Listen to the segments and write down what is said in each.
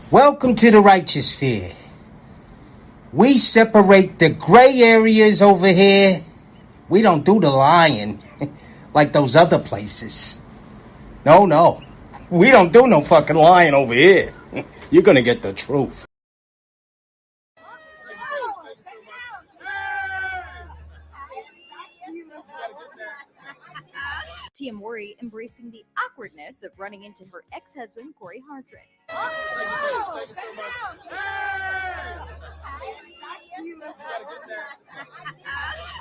Welcome to the righteous sphere. We separate the gray areas over here. We don't do the lying like those other places. No. We don't do no fucking lying over here. You're gonna get the truth. Tia Mowry embracing the awkwardness of running into her ex-husband, Cory Hardrict.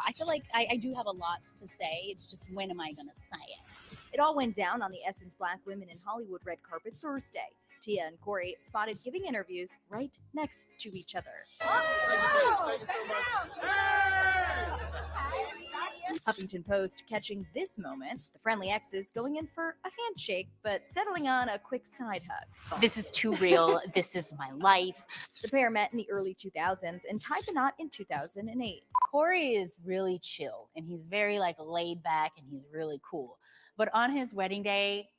I feel like I do have a lot to say. It's just when am I going to say it? It all went down on the Essence Black Women in Hollywood red carpet Thursday. Tia and Cory spotted giving interviews right next to each other. Huffington Post catching this moment, the friendly exes going in for a handshake, but settling on a quick side hug. This is too real. This is my life. The pair met in the early 2000s and tied the knot in 2008. Cory is really chill and he's very laid back and he's really cool. But on his wedding day,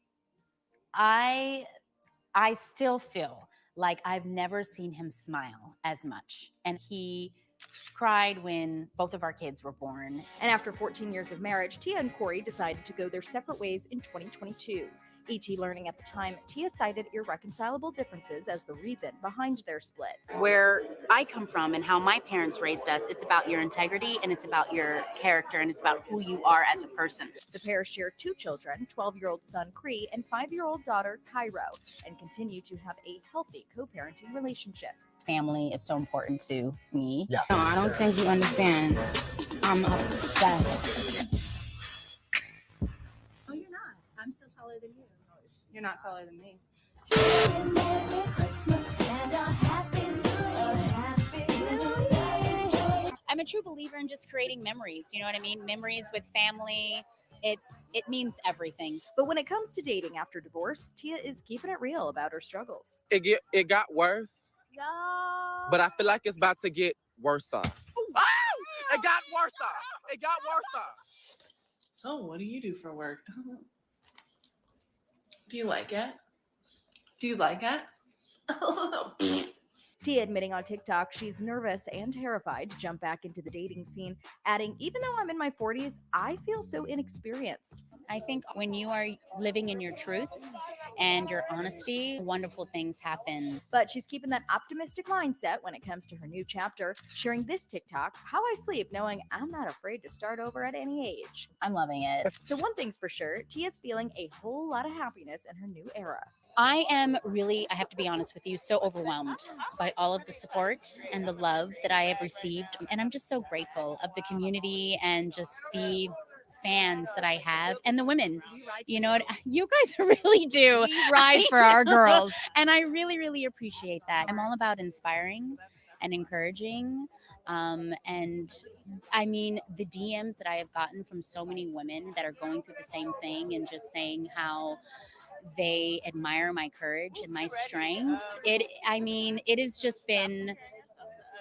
I still feel like I've never seen him smile as much. And he cried when both of our kids were born. And after 14 years of marriage, Tia and Cory decided to go their separate ways in 2022. ET learning at the time, Tia cited irreconcilable differences as the reason behind their split. Where I come from and how my parents raised us, it's about your integrity and it's about your character and it's about who you are as a person. The pair share 2 children, 12-year-old son Cree and 5-year-old daughter Cairo, and continue to have a healthy co-parenting relationship. Family is so important to me. Yeah. No, I don't think you understand. I'm obsessed. Oh, you're not. I'm still taller than you. You're not taller than me. I'm a true believer in just creating memories. You know what I mean? Memories with family. It means everything. But when it comes to dating after divorce, Tia is keeping it real about her struggles. It got worse, but I feel like it's about to get worse. Oh! It got worse. It got worse. So, what do you do for work? Do you like it? Do you like it? Tia admitting on TikTok she's nervous and terrified to jump back into the dating scene, adding, "Even though I'm in my 40s, I feel so inexperienced." I think when you are living in your truth and your honesty, wonderful things happen. But she's keeping that optimistic mindset when it comes to her new chapter, sharing this TikTok, "How I sleep knowing I'm not afraid to start over at any age." I'm loving it. So one thing's for sure, Tia's feeling a whole lot of happiness in her new era. I am really, I have to be honest with you, so overwhelmed by all of the support and the love that I have received. And I'm just so grateful of the community and just the fans that I have and the women. You know what? You guys really do. We ride for our girls. And I really, really appreciate that. I'm all about inspiring and encouraging. And I mean, the DMs that I have gotten from so many women that are going through the same thing and just saying how they admire my courage and my strength. It has just been,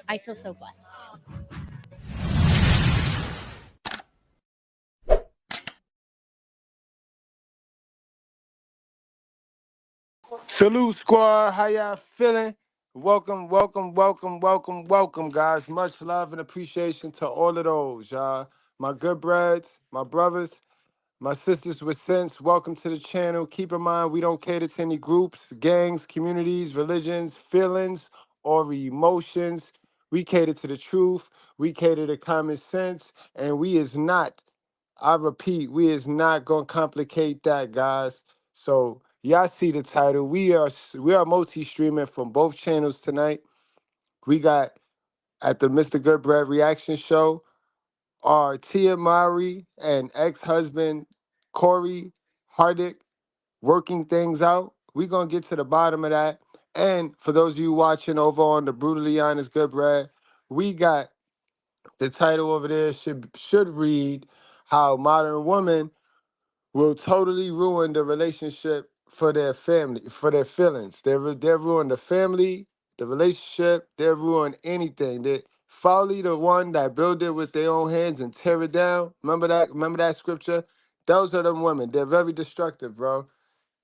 I feel so blessed. Salute, squad. How y'all feeling? Welcome, guys. Much love and appreciation to all of those, y'all. My good breads, my brothers, my sisters with sense. Welcome to the channel. Keep in mind, we don't cater to any groups, gangs, communities, religions, feelings, or emotions. We cater to the truth. We cater to common sense. And we is not, I repeat, we is not going to complicate that, guys. So y'all see the title. We are multi-streaming from both channels tonight. We got at the Mr. Goodbread reaction show, are Tia Mowry and ex-husband Cory Hardrict working things out. We're going to get to the bottom of that. And for those of you watching over on the Brutally Honest Goodbread, we got the title over there should read How Modern Women Will Totally Ruin the Relationship for their family, for their feelings. They'll ruin the family, the relationship, they'll ruin anything. They Folly, the one that build it with their own hands and tear it down. Remember that scripture? Those are them women. They're very destructive, bro.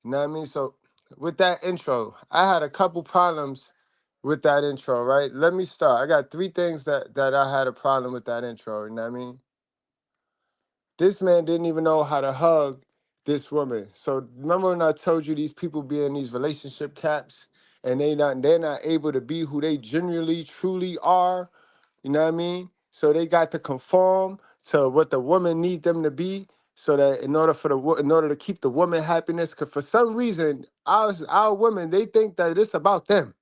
You know what I mean? So with that intro. I had a couple problems with that intro, right? Let me start. I got three things that I had a problem with that intro. You know what I mean? This man didn't even know how to hug this woman. So remember when I told you these people be in these relationship caps and they're not able to be who they genuinely truly are. You know what I mean? So they got to conform to what the woman need them to be. So that in order to keep the woman happiness, because for some reason our women, they think that it's about them.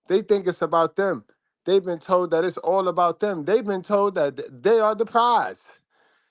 They think it's about them. They've been told that it's all about them. They've been told that they are the prize.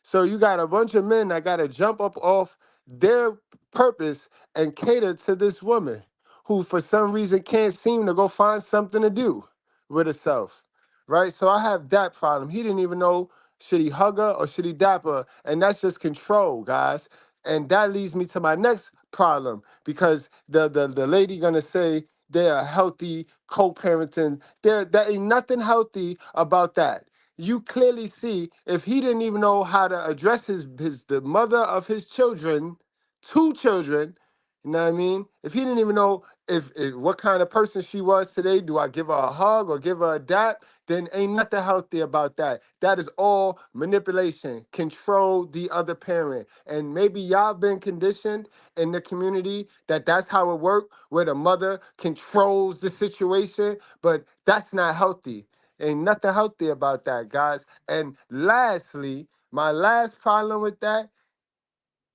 So you got a bunch of men that got to jump up off their purpose and cater to this woman who, for some reason, can't seem to go find something to do with herself, right? So I have that problem. He didn't even know, should he hug her or should he dap her? And that's just control, guys. And that leads me to my next problem, because the lady gonna say they're healthy co-parenting. There ain't nothing healthy about that. You clearly see, if he didn't even know how to address the mother of his children, two children, you know what I mean? If he didn't even know if what kind of person she was today, do I give her a hug or give her a dap? Then ain't nothing healthy about that. That is all manipulation, control the other parent. And maybe y'all been conditioned in the community that that's how it works, where the mother controls the situation, but that's not healthy. Ain't nothing healthy about that, guys. And lastly, my last problem with that,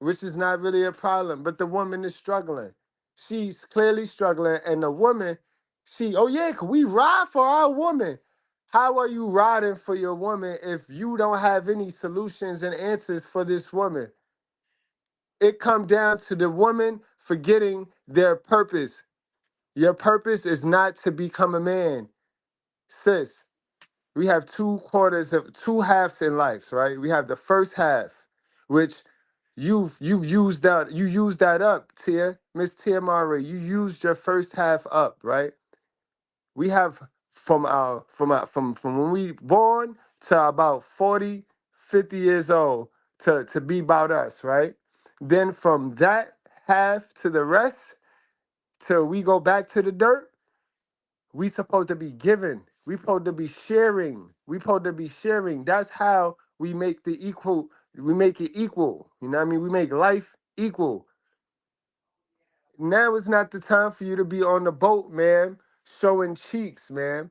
which is not really a problem, but the woman is struggling. She's clearly struggling, and the woman, oh yeah, can we ride for our woman? How are you riding for your woman if you don't have any solutions and answers for this woman? It comes down to the woman forgetting their purpose. Your purpose is not to become a man, sis. We have two halves in life, right? We have the first half, which you've used that up, Tia, Miss Tia Mowry. You used your first half up, right? We have from when we born to about 40, 50 years old to be about us, right? Then from that half to the rest, till we go back to the dirt, we supposed to be giving. We supposed to be sharing. We supposed to be sharing. That's how we make the equal. We make it equal. You know what I mean? We make life equal. Now is not the time for you to be on the boat, man, showing cheeks, man.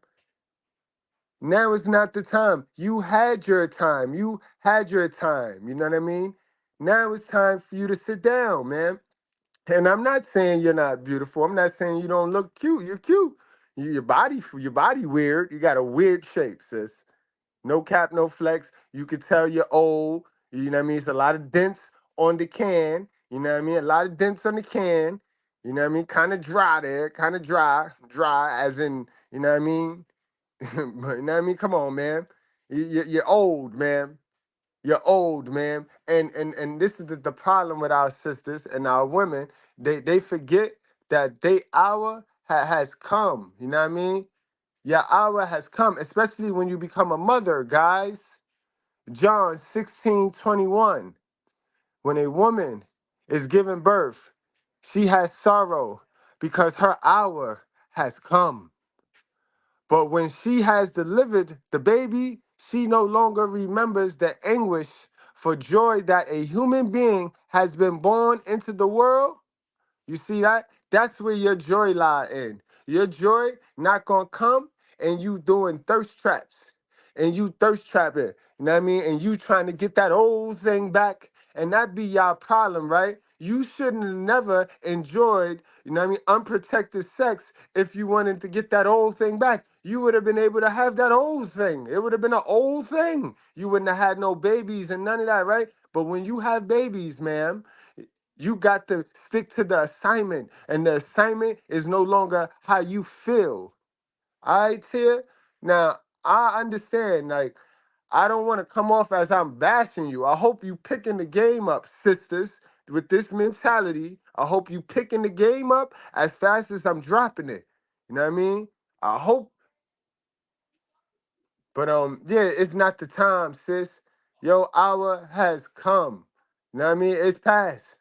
Now is not the time. You had your time. You had your time. You know what I mean? Now it's time for you to sit down, man. And I'm not saying you're not beautiful. I'm not saying you don't look cute. You're cute. Your body weird. You got a weird shape, sis. No cap, no flex. You could tell you're old. You know what I mean? It's a lot of dents on the can. You know what I mean? A lot of dents on the can. You know what I mean? Kind of dry there. Kind of dry. Dry as in, you know what I mean? But you know what I mean? Come on, man. You're old, man. You're old, man. And this is the problem with our sisters and our women. They forget that they hour has come. You know what I mean? Your hour has come, especially when you become a mother, guys. John 16:21. When a woman is giving birth, she has sorrow because her hour has come. But when she has delivered the baby, she no longer remembers the anguish for joy that a human being has been born into the world. You see that? That's where your joy lie in. Your joy not gonna come and you doing thirst traps. And you thirst trapping. You know what I mean? And you trying to get that old thing back. And that be your problem, right? You shouldn't have never enjoyed, you know what I mean, unprotected sex if you wanted to get that old thing back. You would have been able to have that old thing. It would have been an old thing. You wouldn't have had no babies and none of that, right? But when you have babies, ma'am, you got to stick to the assignment, and the assignment is no longer how you feel. All right, Tia? Now, I understand, like, I don't want to come off as I'm bashing you. I hope you picking the game up, sisters, with this mentality. I hope you picking the game up as fast as I'm dropping it. You know what I mean? I hope, but yeah, it's not the time, sis. Your hour has come. You know what I mean? It's past.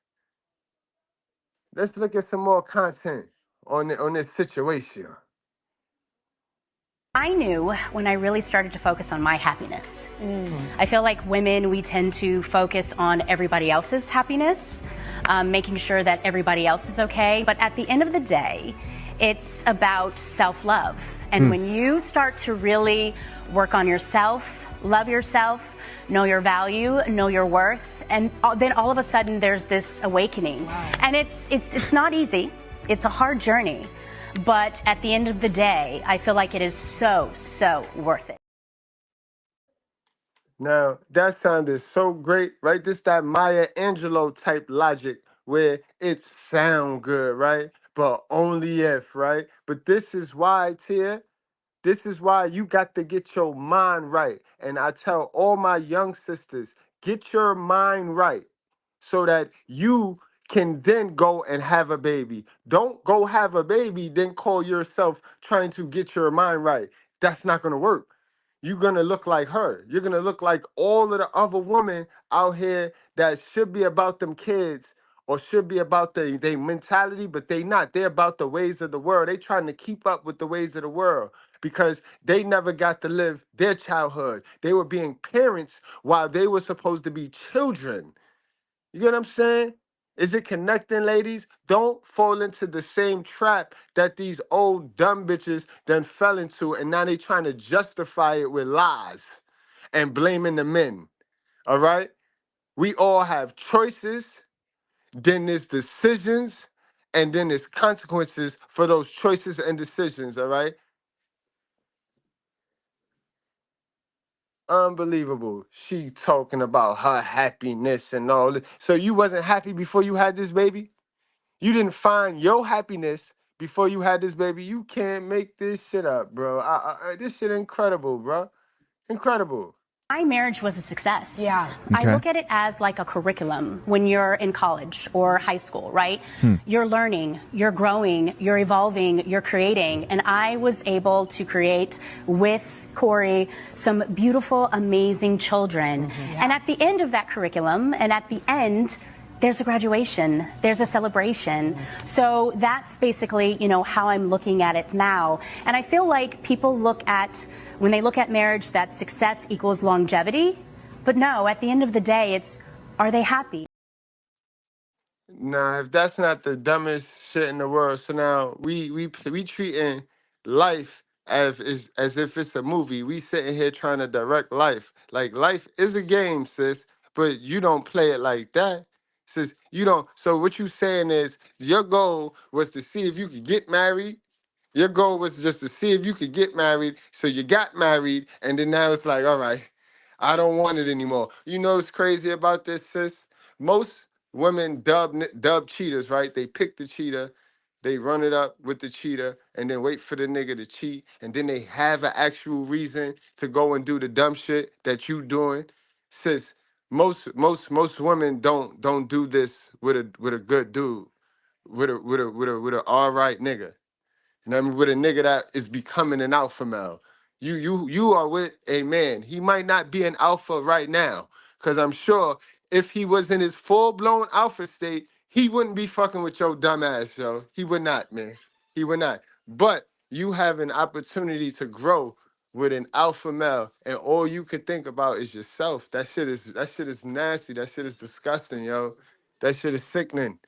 Let's look at some more content on this situation. I knew when I really started to focus on my happiness. I feel like women, we tend to focus on everybody else's happiness, making sure that everybody else is okay. But at the end of the day, it's about self-love. And when you start to really work on yourself, love yourself, know your value, know your worth, and then all of a sudden there's this awakening. Wow. And it's not easy. It's a hard journey. But at the end of the day, I feel like it is so worth it. Now, that sounded so great, right? This that Maya Angelou type logic where it sound good, right? But only if, right? But this is why, Tia, this is why you got to get your mind right. And I tell all my young sisters, get your mind right so that you can then go and have a baby. Don't go have a baby, then call yourself trying to get your mind right. That's not going to work. You're going to look like her. You're going to look like all of the other women out here that should be about them kids or should be about their mentality, but they not. They're about the ways of the world. They trying to keep up with the ways of the world because they never got to live their childhood. They were being parents while they were supposed to be children. You get what I'm saying? Is it connecting, ladies? Don't fall into the same trap that these old dumb bitches done fell into, and now they trying to justify it with lies and blaming the men. All right? We all have choices, then there's decisions, and then there's consequences for those choices and decisions, all right? Unbelievable. She talking about her happiness and all this. So you wasn't happy before you had this baby? You didn't find your happiness before you had this baby. You can't make this shit up, bro. This shit incredible, bro. Incredible. My marriage was a success. Yeah. I look at it as like a curriculum when you're in college or high school, right? You're learning, you're growing, you're evolving, you're creating. And I was able to create with Cory some beautiful, amazing children. And at the end of that curriculum, and at the end, there's a graduation, there's a celebration. So that's basically, how I'm looking at it now. And I feel like people when they look at marriage, that success equals longevity. But no, at the end of the day, it's, are they happy? Nah, if that's not the dumbest shit in the world, so now we treating life as if it's a movie. We sitting here trying to direct life. Like life is a game, sis, but you don't play it like that. Sis, you don't. So what you saying is your goal was to see if you could get married. Your goal was just to see if you could get married. So you got married, and then now it's like, all right, I don't want it anymore. You know what's crazy about this, sis? Most women dub cheaters, right? They pick the cheater, they run it up with the cheater, and then wait for the nigga to cheat, and then they have an actual reason to go and do the dumb shit that you doing. Sis, most women don't do this with a good dude, with a all right nigga. You know what I mean? With a nigga that is becoming an alpha male. You are with a man. He might not be an alpha right now. Cause I'm sure if he was in his full-blown alpha state, he wouldn't be fucking with your dumb ass, yo. He would not, man. He would not. But you have an opportunity to grow with an alpha male, and all you could think about is yourself. That shit is nasty. That shit is disgusting, yo. That shit is sickening.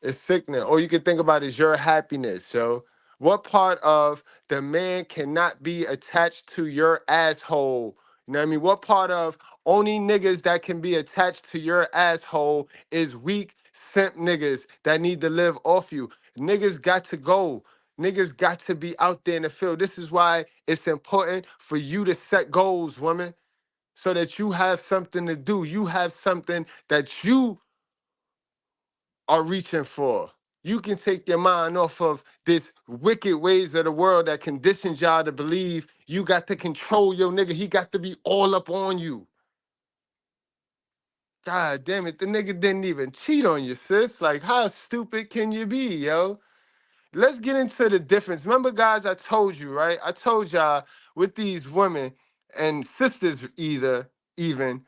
It's sickening. All you can think about is your happiness, yo. What part of the man cannot be attached to your asshole? You know what I mean? What part of only niggas that can be attached to your asshole is weak simp niggas that need to live off you? Niggas got to go. Niggas got to be out there in the field. This is why it's important for you to set goals, women, so that you have something to do. You have something that you are reaching for. You can take your mind off of this wicked ways of the world that conditions y'all to believe you got to control your nigga. He got to be all up on you. God damn it, the nigga didn't even cheat on you, sis. Like, how stupid can you be, yo? Let's get into the difference. Remember, guys, I told you, right? I told y'all with these women and sisters even,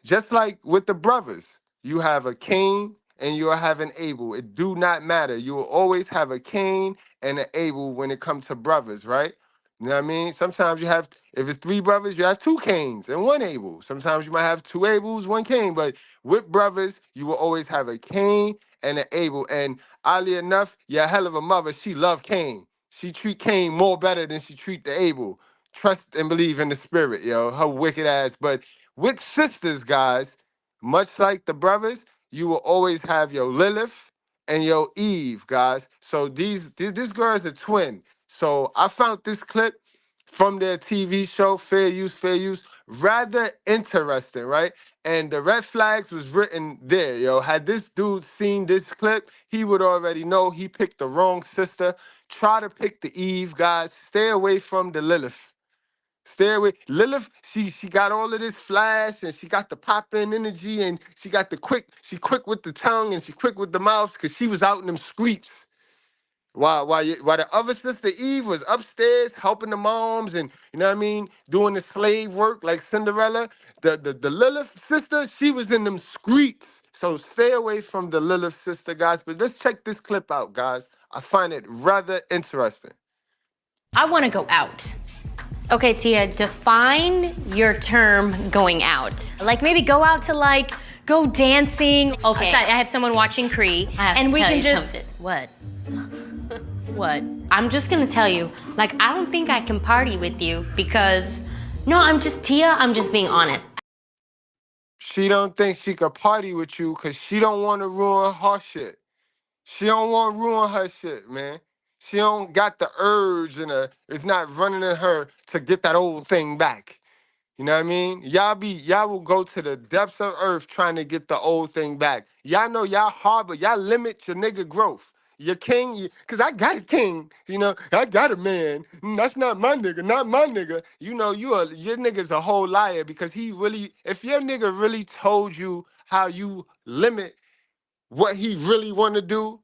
just like with the brothers, you have a king and you'll have an Abel. It do not matter. You will always have a Cain and an Abel when it comes to brothers, right? You know what I mean? Sometimes you have, if it's 3 brothers, you have 2 Cains and 1 Abel. Sometimes you might have 2 Abels, 1 Cain. But with brothers, you will always have a Cain and an Abel. And oddly enough, your hell of a mother, she loved Cain. She treat Cain more better than she treat the Abel. Trust and believe in the spirit, yo. Her wicked ass. But with sisters, guys, much like the brothers, you will always have your Lilith and your Eve, guys. So this girl is a twin. So I found this clip from their TV show, Fair Use, rather interesting, right? And the red flags was written there, yo. Had this dude seen this clip, he would already know he picked the wrong sister. Try to pick the Eve, guys. Stay away from the Lilith. Stay away. Lilith, she got all of this flash and she got the pop-in energy and she got she quick with the tongue and she quick with the mouth because she was out in them streets. While the other sister Eve was upstairs helping the moms and, you know what I mean, doing the slave work like Cinderella, the Lilith sister, she was in them streets. So stay away from the Lilith sister, guys. But let's check this clip out, guys. I find it rather interesting. I want to go out. Okay, Tia, define your term going out. Like maybe go out to like, go dancing. Okay. So I have someone watching Cree. And we can just... Something. What? What? I'm just gonna tell you, like, I don't think I can party with you because, no, Tia, I'm just being honest. She don't think she could party with you because she don't want to ruin her shit. She don't want to ruin her shit, man. She don't got the urge and it's not running in her to get that old thing back. You know what I mean? Y'all will go to the depths of earth trying to get the old thing back. Y'all know y'all harbor, y'all limit your nigga growth. Your king, because I got a king, you know, I got a man. That's not my nigga, not my nigga. You know, your nigga's a whole liar because if your nigga really told you how you limit what he really want to do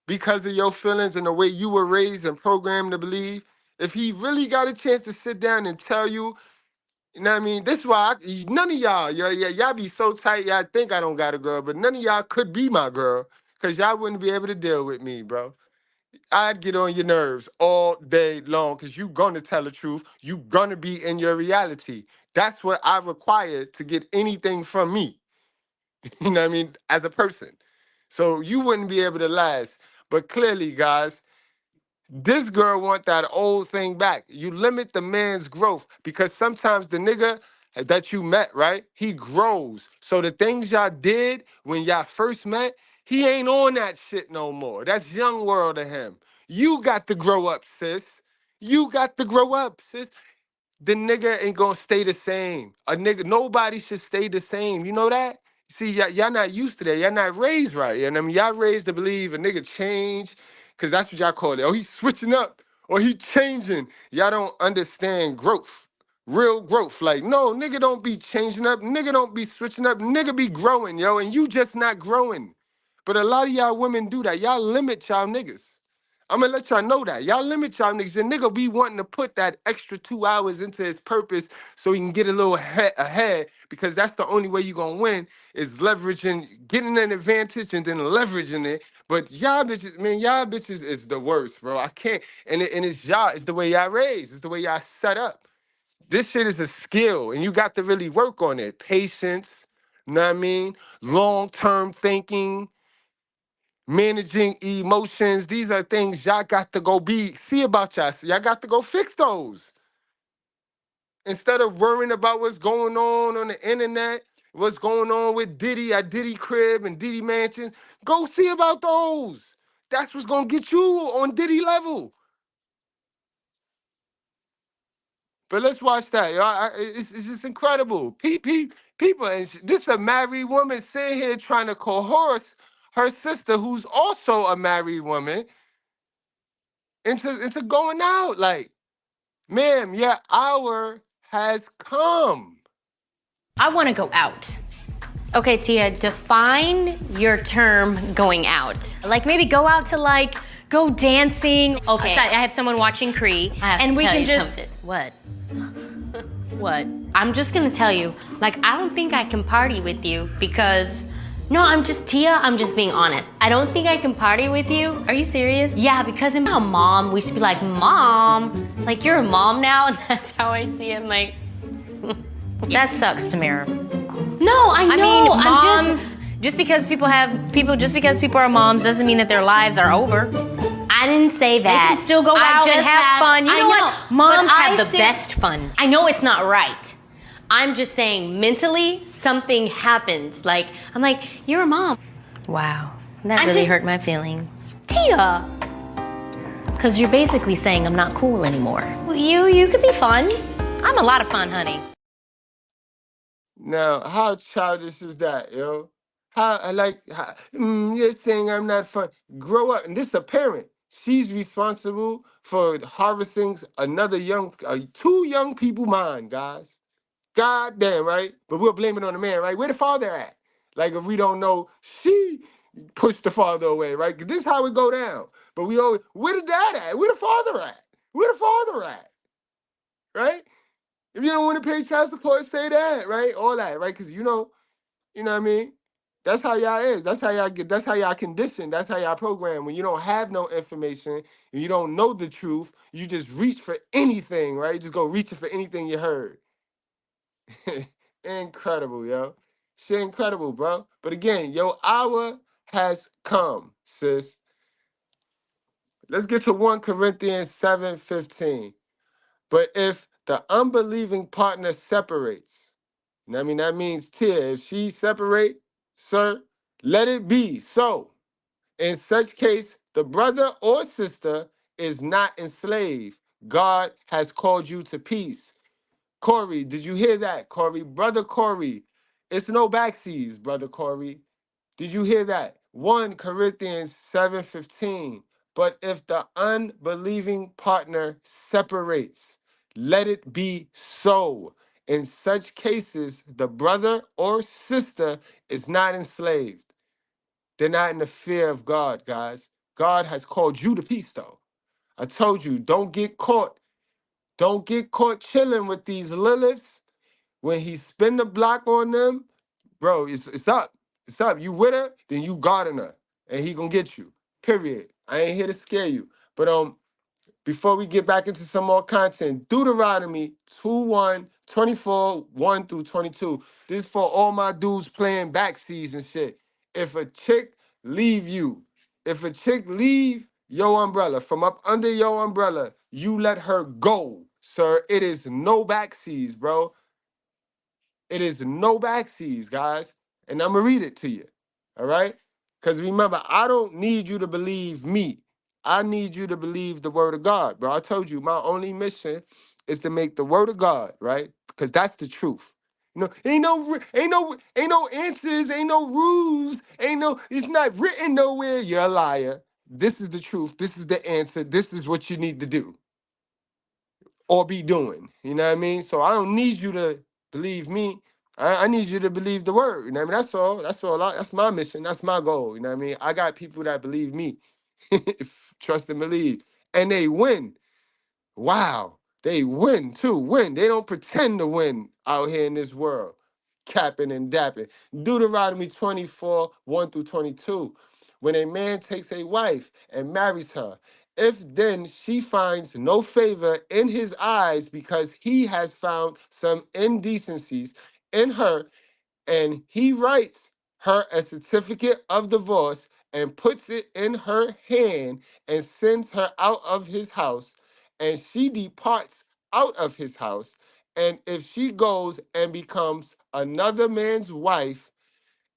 because of your feelings and the way you were raised and programmed to believe, if he really got a chance to sit down and tell you, you know what I mean? This is why none of y'all be so tight, y'all think I don't got a girl, but none of y'all could be my girl. Because y'all wouldn't be able to deal with me, bro. I'd get on your nerves all day long because you going to tell the truth. You going to be in your reality. That's what I require to get anything from me. You know what I mean? As a person. So you wouldn't be able to last. But clearly, guys, this girl want that old thing back. You limit the man's growth because sometimes the nigga that you met, right, he grows. So the things y'all did when y'all first met, he ain't on that shit no more. That's young world to him. You got to grow up, sis. You got to grow up, sis. The nigga ain't gonna stay the same. Nobody should stay the same. You know that? See, y'all not used to that. Y'all not raised right. And I mean, y'all raised to believe a nigga change, because that's what y'all call it. Oh, he's switching up, or he changing. Y'all don't understand growth. Real growth. Like, no, nigga don't be changing up. Nigga don't be switching up. Nigga be growing, yo, and you just not growing. But a lot of y'all women do that. Y'all limit y'all niggas. I'm gonna let y'all know that. Y'all limit y'all niggas. Your nigga be wanting to put that extra 2 hours into his purpose so he can get a little ahead because that's the only way you gonna win is leveraging, getting an advantage and then leveraging it. But y'all bitches, man, y'all bitches is the worst, bro. I can't, and it's y'all, it's the way y'all raised, it's the way y'all set up. This shit is a skill and you got to really work on it. Patience, you know what I mean? Long-term thinking, managing emotions. These are things y'all got to go see about y'all. Y'all got to go fix those. Instead of worrying about what's going on the internet, what's going on with Diddy at Diddy Crib and Diddy Mansion, go see about those. That's what's going to get you on Diddy level. But let's watch that, y'all. It's just incredible. People, and this is a married woman sitting here trying to coerce her sister, who's also a married woman, into going out. Like, ma'am, your hour has come. I want to go out. Okay, Tia, define your term going out. Like maybe go out to like, go dancing. Okay. So I have someone watching Cree. And we can just... Something. What? What? I'm just gonna tell you, like, I don't think I can party with you because, No, I'm just being honest. I don't think I can party with you. Are you serious? Yeah, because in my mom, we used to be like, Mom, like you're a mom now? And that's how I see it, like. That sucks, Tamara. No, I know. I mean, I'm moms, just because people are moms doesn't mean that their lives are over. I didn't say that. They can still go out and have fun. You know what? Moms have the best fun. I know it's not right. I'm just saying, mentally, something happens. Like, I'm like, you're a mom. Wow, that really hurt my feelings. Tia! Because you're basically saying I'm not cool anymore. Well, you could be fun. I'm a lot of fun, honey. Now, how childish is that, yo? You're saying I'm not fun. Grow up. And this is a parent. She's responsible for harvesting two young people mind, guys. God damn, right? But we'll blame it on the man, right? Where the father at? Like, if we don't know, she pushed the father away, right? 'Cause this is how it go down. But we always, where the dad at? Where the father at? Where the father at? Right? If you don't want to pay child support, say that, right? All that, right? Because you know what I mean? That's how y'all is. That's how y'all conditioned. That's how y'all program. When you don't have no information and you don't know the truth, you just reach for anything, right? You just go reaching for anything you heard. Incredible, yo. Shit incredible, bro. But again, your hour has come, sis. Let's get to 1 Corinthians 7:15. But if the unbelieving partner separates, that means Tia, if she separate, sir, let it be so. In such case, the brother or sister is not enslaved. God has called you to peace. Cory, did you hear that, Cory? Brother Cory, it's no backseas, Brother Cory. Did you hear that? 1 Corinthians 7:15. But if the unbelieving partner separates, let it be so. In such cases, the brother or sister is not enslaved. They're not in the fear of God, guys. God has called you to peace, though. I told you, don't get caught. Don't get caught chilling with these Liliths. When he spin the block on them, bro, it's up. It's up. You with her, then you guarding her. And he gonna get you. Period. I ain't here to scare you. But before we get back into some more content, Deuteronomy 2:1, 1 through 22. This is for all my dudes playing backseas and shit. If a chick leave you, if a chick leave your umbrella, from up under your umbrella, you let her go, sir. It is no backseas, bro. It is no backseas, guys. And I'm going to read it to you. All right? Because remember, I don't need you to believe me. I need you to believe the word of God, bro. I told you my only mission is to make the word of God, right? Because that's the truth. You know, ain't no answers, ain't no rules, it's not written nowhere. You're a liar. This is the truth. This is the answer. This is what you need to do or be doing. You know what I mean? So I don't need you to believe me. I need you to believe the word. You know what I mean? That's all. That's my mission. That's my goal. You know what I mean? I got people that believe me. Trust and believe. And they win. Wow. They win too. Win. They don't pretend to win out here in this world. Capping and dapping. Deuteronomy 24, 1 through 22. When a man takes a wife and marries her, if then she finds no favor in his eyes because he has found some indecencies in her, and he writes her a certificate of divorce and puts it in her hand and sends her out of his house, and she departs out of his house, and if she goes and becomes another man's wife,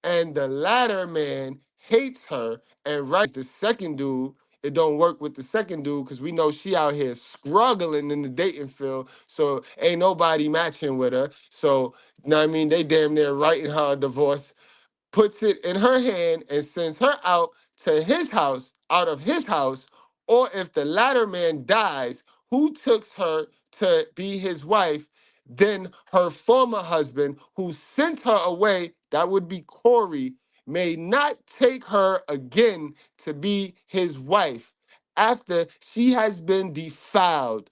and the latter man hates her and writes the second dude, it don't work with the second dude because we know she out here struggling in the dating field, so ain't nobody matching with her. So, you know what I mean? They damn near writing her a divorce, puts it in her hand and sends her out to his house, out of his house, or if the latter man dies, who took her to be his wife, then her former husband who sent her away, that would be Cory, may not take her again to be his wife after she has been defiled.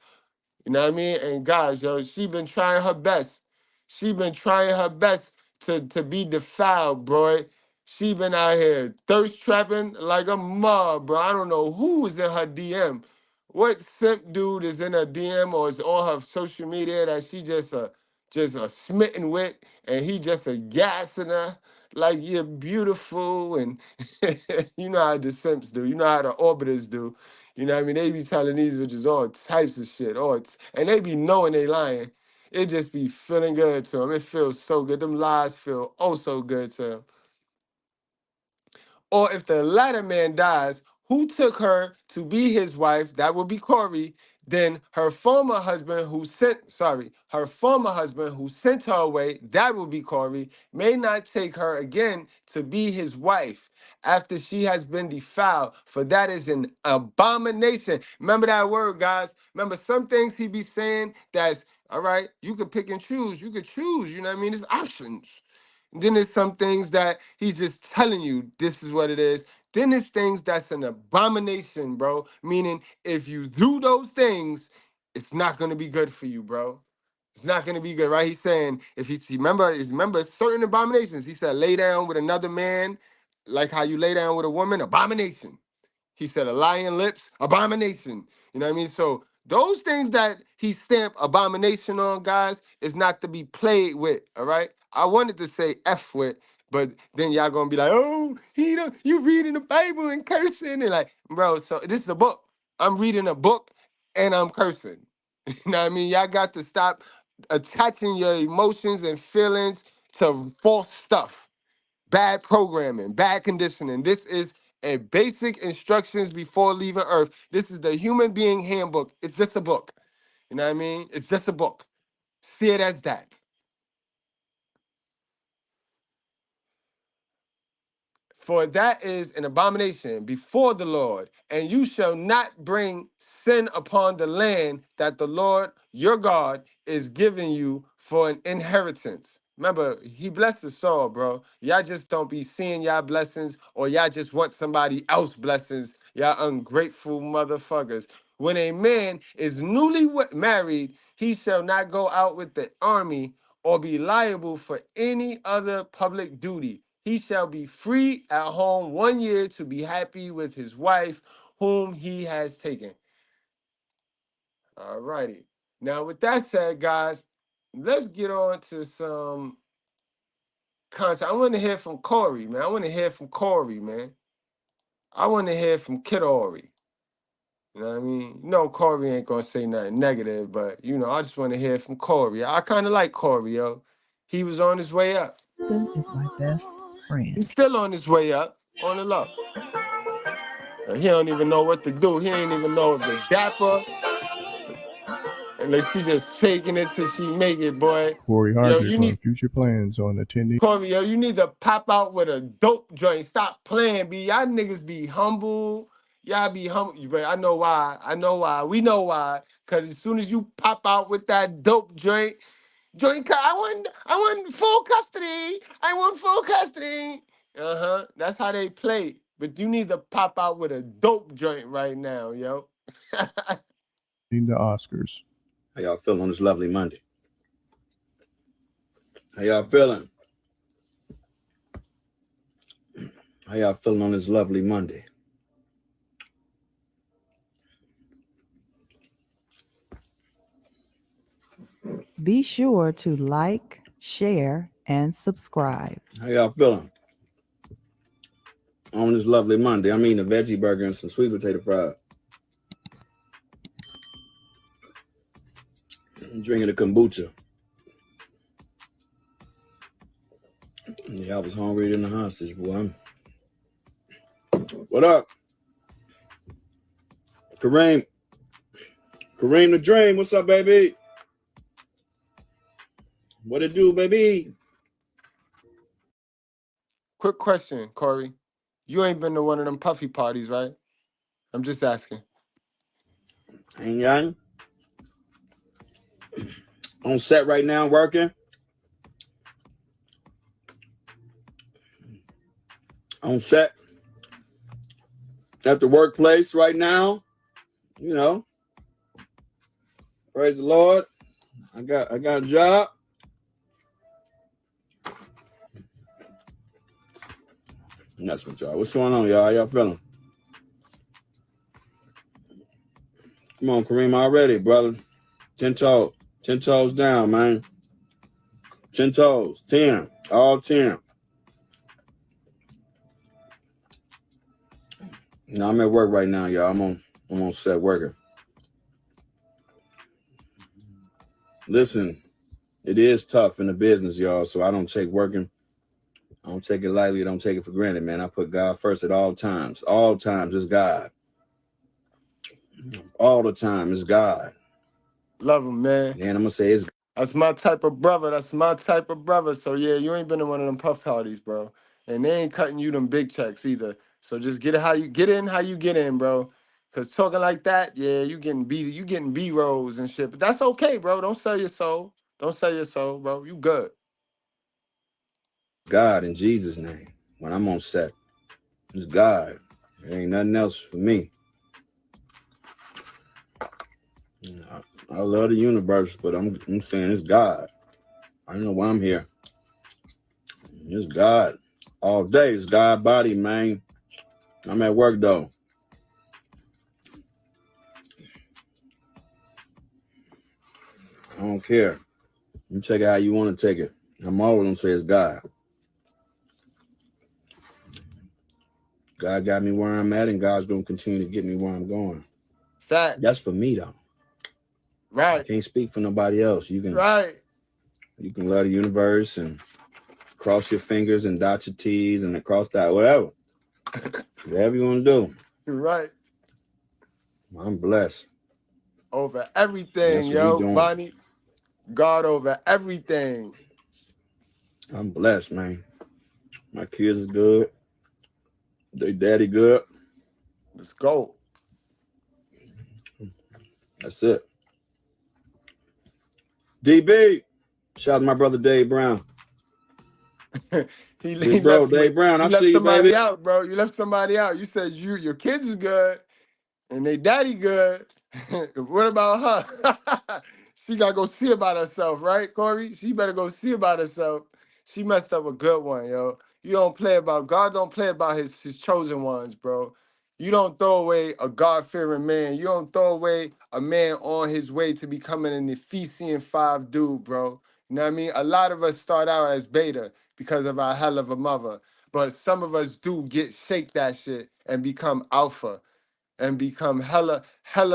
You know what I mean? And guys, yo, she been trying her best. She been trying her best to be defiled, bro. She been out here thirst trapping like a mug, bro. I don't know who is in her DM. What simp dude is in her DM or is on her social media that she just a smitten with, and he just a gassing her like you're beautiful, and you know how the simps do. You know how the orbiters do. You know what I mean? They be telling these bitches all types of shit, and they be knowing they lying. It just be feeling good to them. It feels so good. Them lies feel oh so good to them. Or if the latter man dies, who took her to be his wife, that would be Cory, then her former husband who sent her away, that would be Cory, may not take her again to be his wife after she has been defiled, for that is an abomination. Remember that word, guys. Remember some things he be saying that's, all right, you could pick and choose. You could choose, you know what I mean? It's options. Then there's some things that he's just telling you this is what it is. Then there's things that's an abomination, bro. Meaning if you do those things, it's not gonna be good for you, bro. It's not gonna be good, right? He's saying if remember certain abominations. He said lay down with another man, like how you lay down with a woman, abomination. He said a lying lips, abomination. You know what I mean? So those things that he stamped abomination on, guys, is not to be played with, all right? I wanted to say F with, but then y'all gonna be like, oh, you reading the Bible and cursing. And like, bro, so this is a book. I'm reading a book and I'm cursing. You know what I mean? Y'all got to stop attaching your emotions and feelings to false stuff. Bad programming, bad conditioning. This is a basic instructions before leaving Earth. This is the human being handbook. It's just a book. You know what I mean? It's just a book. See it as that. For that is an abomination before the Lord, and you shall not bring sin upon the land that the Lord your God is giving you for an inheritance. Remember, he blessed us all, bro. Y'all just don't be seeing y'all blessings, or y'all just want somebody else's blessings. Y'all ungrateful motherfuckers. When a man is newly married, he shall not go out with the army or be liable for any other public duty. He shall be free at home 1 year to be happy with his wife, whom he has taken. All righty. Now, with that said, guys, let's get on to some content. I want to hear from Cory, man. I want to hear from Cory, man. I want to hear from Kidori. You know what I mean? You know, Cory ain't going to say nothing negative, but, you know, I just want to hear from Cory. I kind of like Cory, yo. He was on his way up. Husband is my best friend. He's still on his way up, on the low. He don't even know what to do. He ain't even know if the dapper. And like she just faking it till she make it, boy. Cory Yo, Hardrict you on need future plans on attending. Cory, yo, you need to pop out with a dope joint. Stop playing, B. Y'all niggas be humble. Y'all be humble. But I know why. We know why. Cause as soon as you pop out with that dope joint, I want full custody. I want full custody. That's how they play. But you need to pop out with a dope joint right now, yo. The Oscars. How y'all feeling on this lovely Monday? How y'all feeling? How y'all feeling on this lovely Monday? Be sure to like, share, and subscribe. How y'all feeling on this lovely Monday? I'm eating a veggie burger and some sweet potato fries. I'm drinking a kombucha. Yeah, I was hungry than a hostage, boy. What up? Kareem the Dream, what's up, baby? What it do, baby? Quick question, Cory. You ain't been to one of them puffy parties, right? I'm just asking. Ain't young. On set right now, working. On set at the workplace right now. You know. Praise the Lord. I got a job. That's what y'all. What's going on, y'all? How y'all feeling? Come on, Kareem, already, brother. 10 toes. 10 toes down, man. 10 toes. 10. All 10. You know, I'm at work right now, y'all. I'm on set working. Listen, it is tough in the business, y'all. So I don't take working. I don't take it lightly. I don't take it for granted, man. I put God first at all times. All times is God. All the time is God. Love him, man. And I'm gonna say it's. That's my type of brother. That's my type of brother. So yeah, you ain't been in one of them puff parties, bro. And they ain't cutting you them big checks either. So just get it how you get in, bro. Cause talking like that, yeah, you getting B rolls and shit. But that's okay, bro. Don't sell your soul. Don't sell your soul, bro. You good. God in Jesus' name. When I'm on set, it's God. There ain't nothing else for me. I love the universe, but I'm saying it's God. I don't know why I'm here. It's God. All day. It's God body, man. I'm at work, though. I don't care. You take it how you want to take it. I'm always going to say it's God. God got me where I'm at, and God's going to continue to get me where I'm going. Fact. That's for me, though. Right. I can't speak for nobody else. You can love the universe and cross your fingers and dot your T's and cross that, whatever. Whatever you want to do. You're right. I'm blessed. Over everything, yo, Bonnie. God over everything. I'm blessed, man. My kids are good. They daddy good. Let's go. That's it. DB. Shout out to my brother Dave Brown. He bro, left, Dave Brown. I left see you, somebody baby. out, bro. You left somebody out. You said your kids is good and they daddy good. What about her? She gotta go see about herself, right, Cory? She better go see about herself. She messed up a good one, yo. You don't play about God. Don't play about his chosen ones, bro. You don't throw away a God-fearing man. You don't throw away a man on his way to becoming an Ephesian 5 dude, bro. You know what I mean? A lot of us start out as beta because of our hell of a mother. But some of us do shake that shit and become alpha and become hella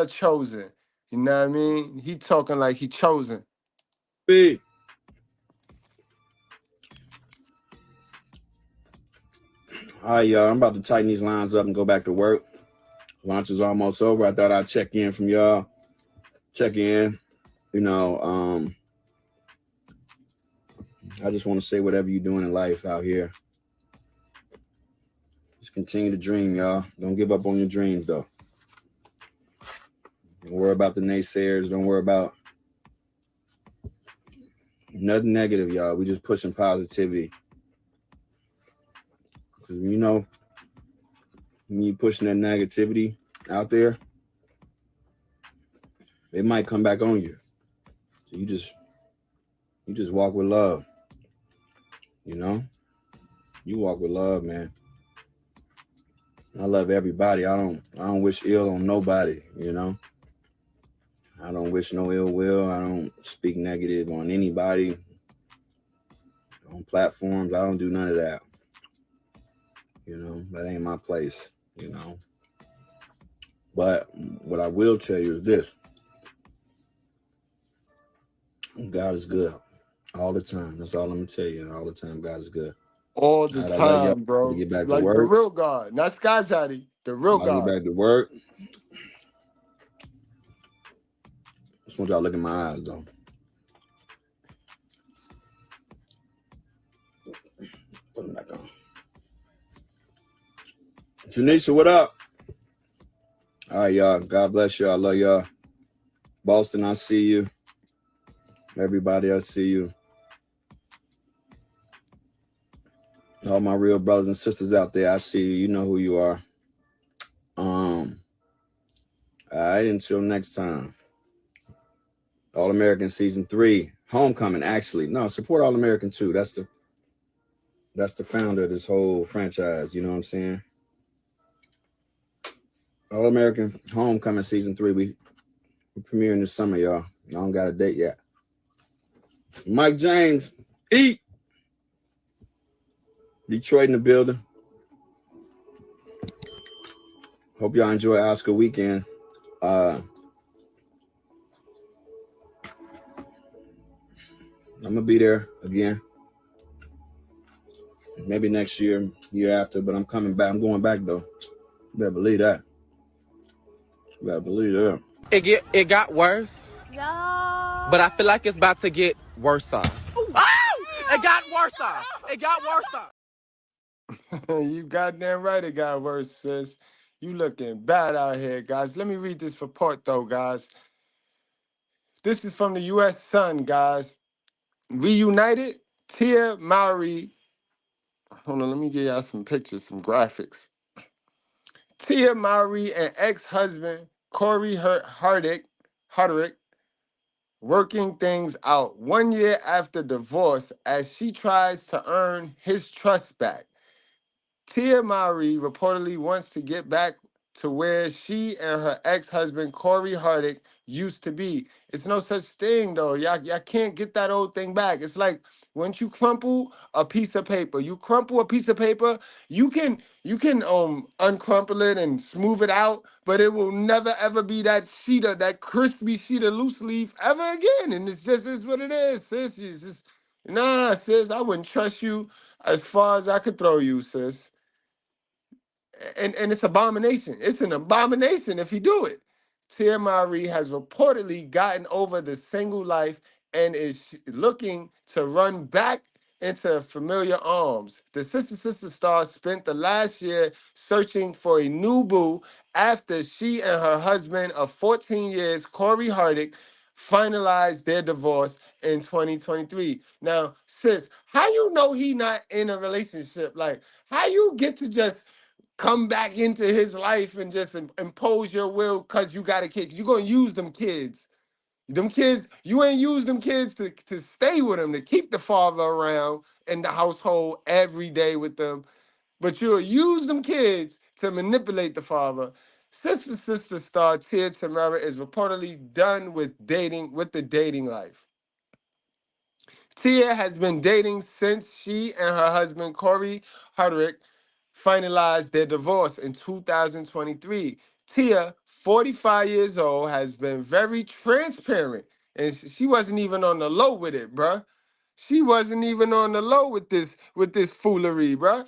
chosen. You know what I mean? He talking like he chosen. B. All right, y'all. I'm about to tighten these lines up and go back to work. Lunch is almost over. I thought I'd check in from y'all. Check in. You know, I just want to say whatever you're doing in life out here. Just continue to dream, y'all. Don't give up on your dreams, though. Don't worry about the naysayers. Don't worry about nothing negative, y'all. We just pushing positivity. Because, you know, when you pushing that negativity out there, it might come back on you. So you just walk with love. You know? You walk with love, man. I love everybody. I don't wish ill on nobody, you know? I don't wish no ill will. I don't speak negative on anybody. On platforms, I don't do none of that. You know, that ain't my place, you know? But what I will tell you is this. God is good all the time. That's all I'm going to tell you. All the time, God is good. All the time, bro. Get back like to work. The real God, not Sky Daddy. The real God. Get back to work. Just want y'all to look in my eyes, though. Put them back on. Janisha, what up? All right, y'all. God bless you. I love y'all. Boston, I see you. Everybody, I see you. All my real brothers and sisters out there, I see you. You know who you are. All right, until next time. All-American Season 3. Homecoming, actually. No, support All-American 2. That's the That's the founder of this whole franchise. You know what I'm saying? All American Homecoming season 3. We're premiering this summer, y'all. Y'all don't got a date yet. Mike James, eat. Detroit in the building. Hope y'all enjoy Oscar weekend. I'm gonna be there again. Maybe next year after, but I'm coming back. I'm going back though. You better believe that. You better believe that. It got worse. No. But I feel like it's about to get worse. Oh! It got worse. It got worse. You goddamn right it got worse, sis. You looking bad out here, guys. Let me read this report, though, guys. This is from the U.S. Sun, guys. Reunited, Tia Mowry. Hold on, let me give y'all some pictures, some graphics. Tia Mowry and ex-husband Cory Hardrict working things out 1 year after divorce as she tries to earn his trust back. Tia Mowry reportedly wants to get back to where she and her ex-husband Cory Hardrict used to be. It's no such thing though. Y'all can't get that old thing back. It's like once you crumple a piece of paper, you can uncrumple it and smooth it out, but it will never ever be that crispy sheet of loose leaf ever again. And it's just is what it is, sis. It's just, nah, sis, I wouldn't trust you as far as I could throw you, sis. And it's abomination. It's an abomination if you do it. Tia Mowry has reportedly gotten over the single life and is looking to run back into familiar arms. The Sister star spent the last year searching for a new boo after she and her husband of 14 years, Cory Hardrict, finalized their divorce in 2023. Now, sis, how you know he not in a relationship? Like, how you get to just come back into his life and just impose your will because you got a kid? You're going to use them kids. Them kids, you ain't use them kids to stay with them, to keep the father around in the household every day with them. But you'll use them kids to manipulate the father. Sister star Tia Tamara is reportedly done with the dating life. Tia has been dating since she and her husband, Cory Hardrict, finalized their divorce in 2023. Tia, 45 years old, has been very transparent, and she wasn't even on the low with it, bruh. She wasn't even on the low with this foolery, bruh.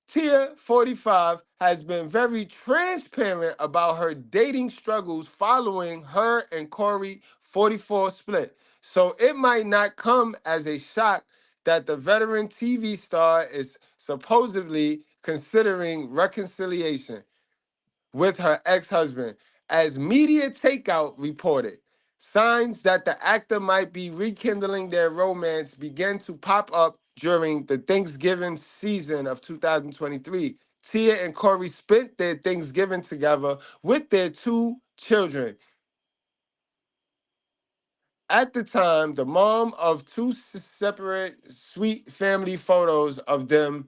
Tia, 45, has been very transparent about her dating struggles following her and Cory 44 split. So it might not come as a shock that the veteran TV star is supposedly considering reconciliation with her ex-husband. As Media Takeout reported, signs that the actor might be rekindling their romance began to pop up during the Thanksgiving season of 2023. Tia and Cory spent their Thanksgiving together with their 2 children. At the time, the mom of 2 separate sweet family photos of them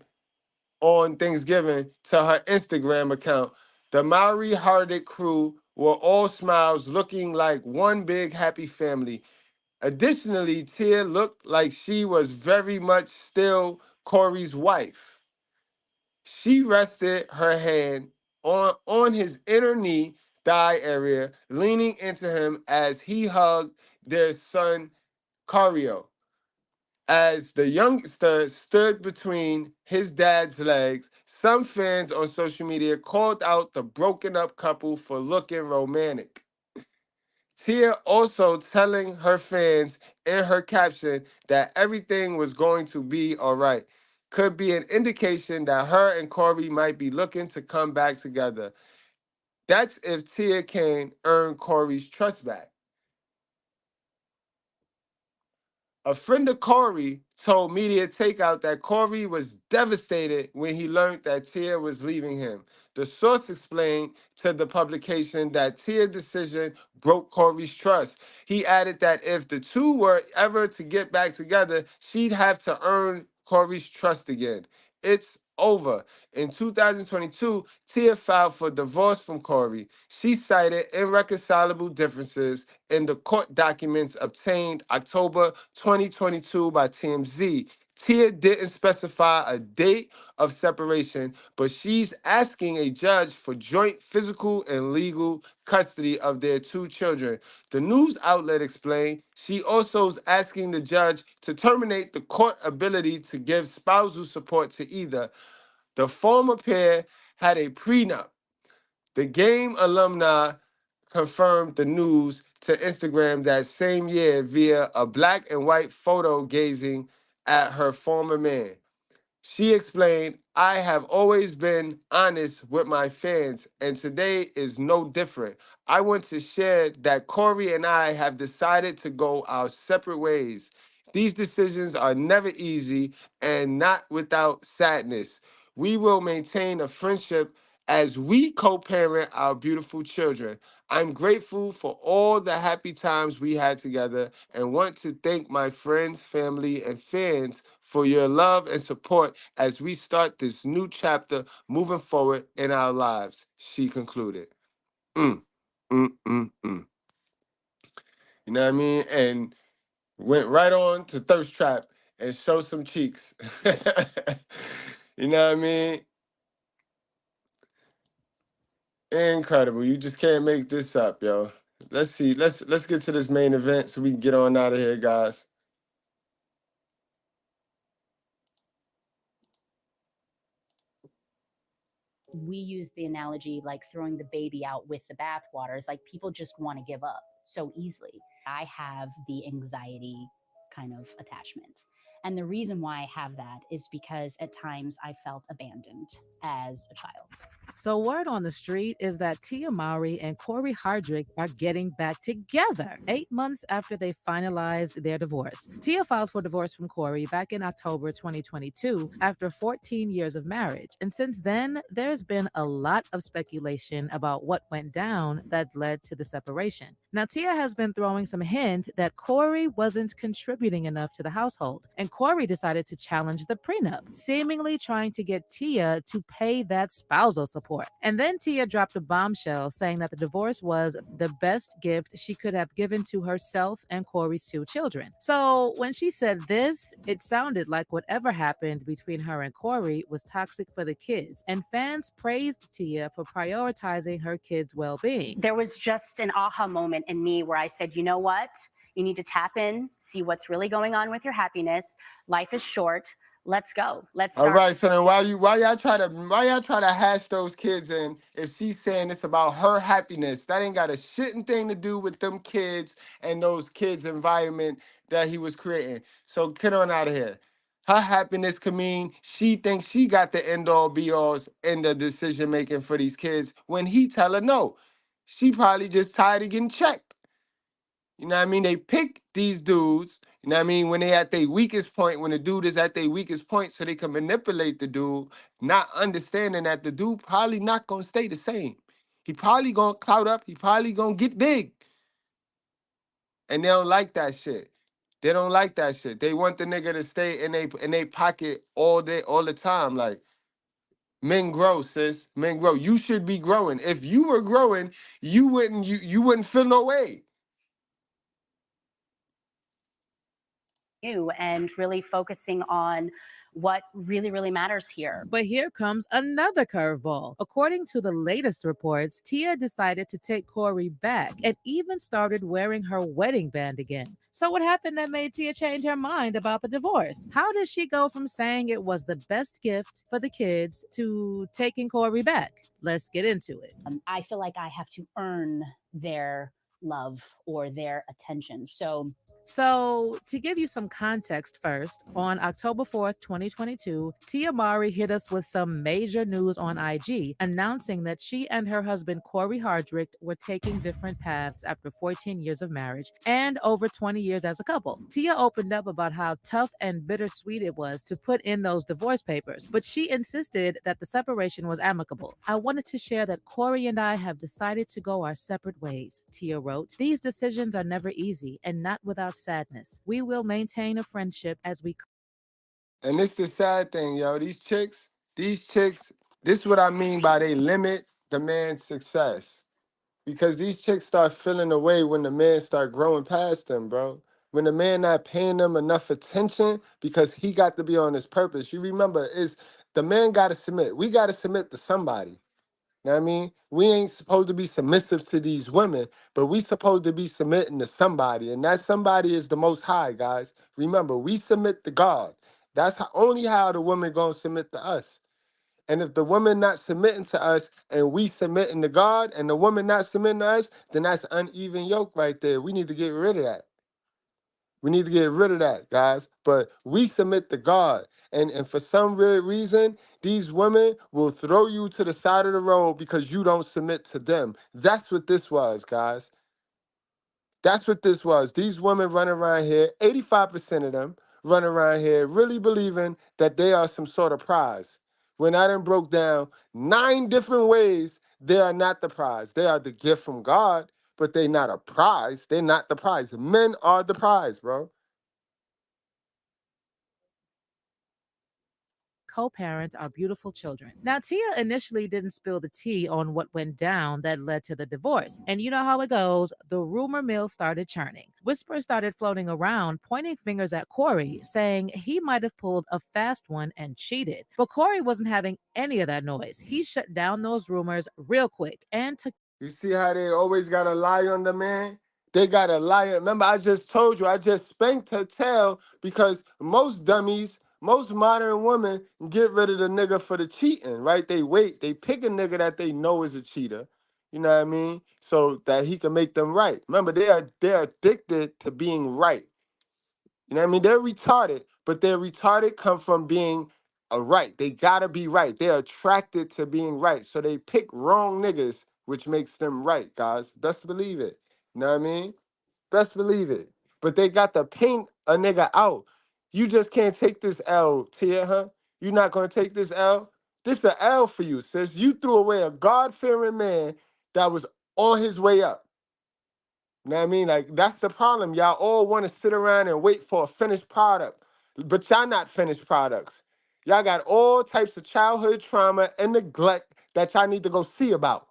on Thanksgiving to her Instagram account. The Mowry Hardrict crew were all smiles, looking like one big happy family. Additionally, Tia looked like she was very much still Cory's wife. She rested her hand on his inner knee, thigh area, leaning into him as he hugged their son, Cario. As the youngster stood between his dad's legs, some fans on social media called out the broken up couple for looking romantic. Tia also telling her fans in her caption that everything was going to be all right. Could be an indication that her and Cory might be looking to come back together. That's if Tia can earn Cory's trust back. A friend of Cory told Media Takeout that Cory was devastated when he learned that Tia was leaving him. The source explained to the publication that Tia's decision broke Cory's trust. He added that if the two were ever to get back together, she'd have to earn Cory's trust again. It's over. In 2022, Tia filed for divorce from Cory. She cited irreconcilable differences in the court documents obtained October 2022 by TMZ. Tia didn't specify a date of separation, but she's asking a judge for joint physical and legal custody of their 2 children. The news outlet explained she also is asking the judge to terminate the court ability to give spousal support to either. The former pair had a prenup. The game alumni confirmed the news to Instagram that same year via a black and white photo gazing at her former man. She explained, I have always been honest with my fans, and today is no different. I want to share that Cory and I have decided to go our separate ways. These decisions are never easy and not without sadness. We will maintain a friendship as we co-parent our beautiful children. I'm grateful for all the happy times we had together and want to thank my friends, family, and fans for your love and support as we start this new chapter moving forward in our lives, she concluded. Mm, mm, mm, mm. You know what I mean? And went right on to Thirst Trap and show some cheeks. You know what I mean? Incredible. You just can't make this up, yo. Let's see. Let's get to this main event so we can get on out of here, guys. We use the analogy like throwing the baby out with the bathwater. It's like people just want to give up so easily. I have the anxiety kind of attachment. And the reason why I have that is because at times I felt abandoned as a child. So word on the street is that Tia Mowry and Cory Hardrict are getting back together 8 months after they finalized their divorce. Tia filed for divorce from Cory back in October 2022 after 14 years of marriage. And since then, there's been a lot of speculation about what went down that led to the separation. Now, Tia has been throwing some hints that Cory wasn't contributing enough to the household, and Cory decided to challenge the prenup, seemingly trying to get Tia to pay that spousal support. And then Tia dropped a bombshell saying that the divorce was the best gift she could have given to herself and Cory's 2 children. So when she said this, it sounded like whatever happened between her and Cory was toxic for the kids, and fans praised Tia for prioritizing her kids' well-being. There was just an aha moment in me where I said, you know what? You need to tap in, see what's really going on with your happiness. Life is short. Let's go. Let's start. All right, so then why y'all try to hash those kids in if she's saying it's about her happiness? That ain't got a shitting thing to do with them kids and those kids' environment that he was creating. So get on out of here. Her happiness could mean she thinks she got the end all be alls in the decision making for these kids when he tell her no. She probably just tired of getting checked. You know what I mean? They pick these dudes, you know what I mean, when they at their weakest point, when the dude is at their weakest point, so they can manipulate the dude, not understanding that the dude probably not gonna stay the same. He probably gonna clout up, he probably gonna get big. And they don't like that shit. They don't like that shit. They want the nigga to stay in they pocket all day, all the time. Like, men grow, sis. Men grow. You should be growing. If you were growing, you wouldn't feel no way. You and really focusing on what really, really matters here. But here comes another curveball. According to the latest reports, Tia decided to take Cory back and even started wearing her wedding band again. So what happened that made Tia change her mind about the divorce? How did she go from saying it was the best gift for the kids to taking Cory back? Let's get into it. I feel like I have to earn their love or their attention. So, to give you some context first, on October 4th, 2022, Tia Mowry hit us with some major news on IG, announcing that she and her husband, Cory Hardrict, were taking different paths after 14 years of marriage and over 20 years as a couple. Tia opened up about how tough and bittersweet it was to put in those divorce papers, but she insisted that the separation was amicable. I wanted to share that Cory and I have decided to go our separate ways, Tia wrote. These decisions are never easy and not without sadness. We will maintain a friendship as we And this the sad thing, yo. These chicks, this is what I mean by they limit the man's success. Because these chicks start feeling away when the man start growing past them, bro. When the man not paying them enough attention because he got to be on his purpose. You remember, is the man got to submit. We got to submit to somebody. You know what I mean? We ain't supposed to be submissive to these women, but we supposed to be submitting to somebody. And that somebody is the Most High, guys. Remember, we submit to God. That's only how the woman going to submit to us. And if the woman not submitting to us and we submitting to God and the woman not submitting to us, then that's uneven yoke right there. We need to get rid of that. We need to get rid of that, guys. But we submit to God. And for some weird reason, these women will throw you to the side of the road because you don't submit to them. That's what this was, guys. That's what this was. These women run around here, 85% of them run around here really believing that they are some sort of prize. When I done broke down 9 different ways, they are not the prize. They are the gift from God, but they're not a prize. They're not the prize. Men are the prize, bro. Co-parent our beautiful children. Now, Tia initially didn't spill the tea on what went down that led to the divorce. And you know how it goes. The rumor mill started churning. Whispers started floating around, pointing fingers at Cory, saying he might have pulled a fast one and cheated. But Cory wasn't having any of that noise. He shut down those rumors real quick and took. You see how they always got to lie on the man? They got to lie. Remember, I just told you, I just spanked her tail because most dummies, most modern women get rid of the nigga for the cheating, right? They wait. They pick a nigga that they know is a cheater. You know what I mean? So that he can make them right. Remember, they're addicted to being right. You know what I mean? They're retarded, but their retarded come from being right. They gotta be right. They're attracted to being right. So they pick wrong niggas, which makes them right, guys. Best believe it. You know what I mean? Best believe it. But they got to paint a nigga out. You just can't take this L, Tia, huh? You not gonna take this L? This a L for you, sis. You threw away a God-fearing man that was on his way up. You know what I mean? Like, that's the problem. Y'all all want to sit around and wait for a finished product, but y'all not finished products. Y'all got all types of childhood trauma and neglect that y'all need to go see about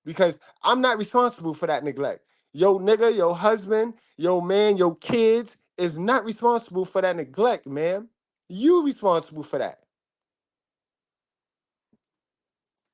because I'm not responsible for that neglect. Yo nigga, your husband, your man, your kids is not responsible for that neglect, man. You responsible for that.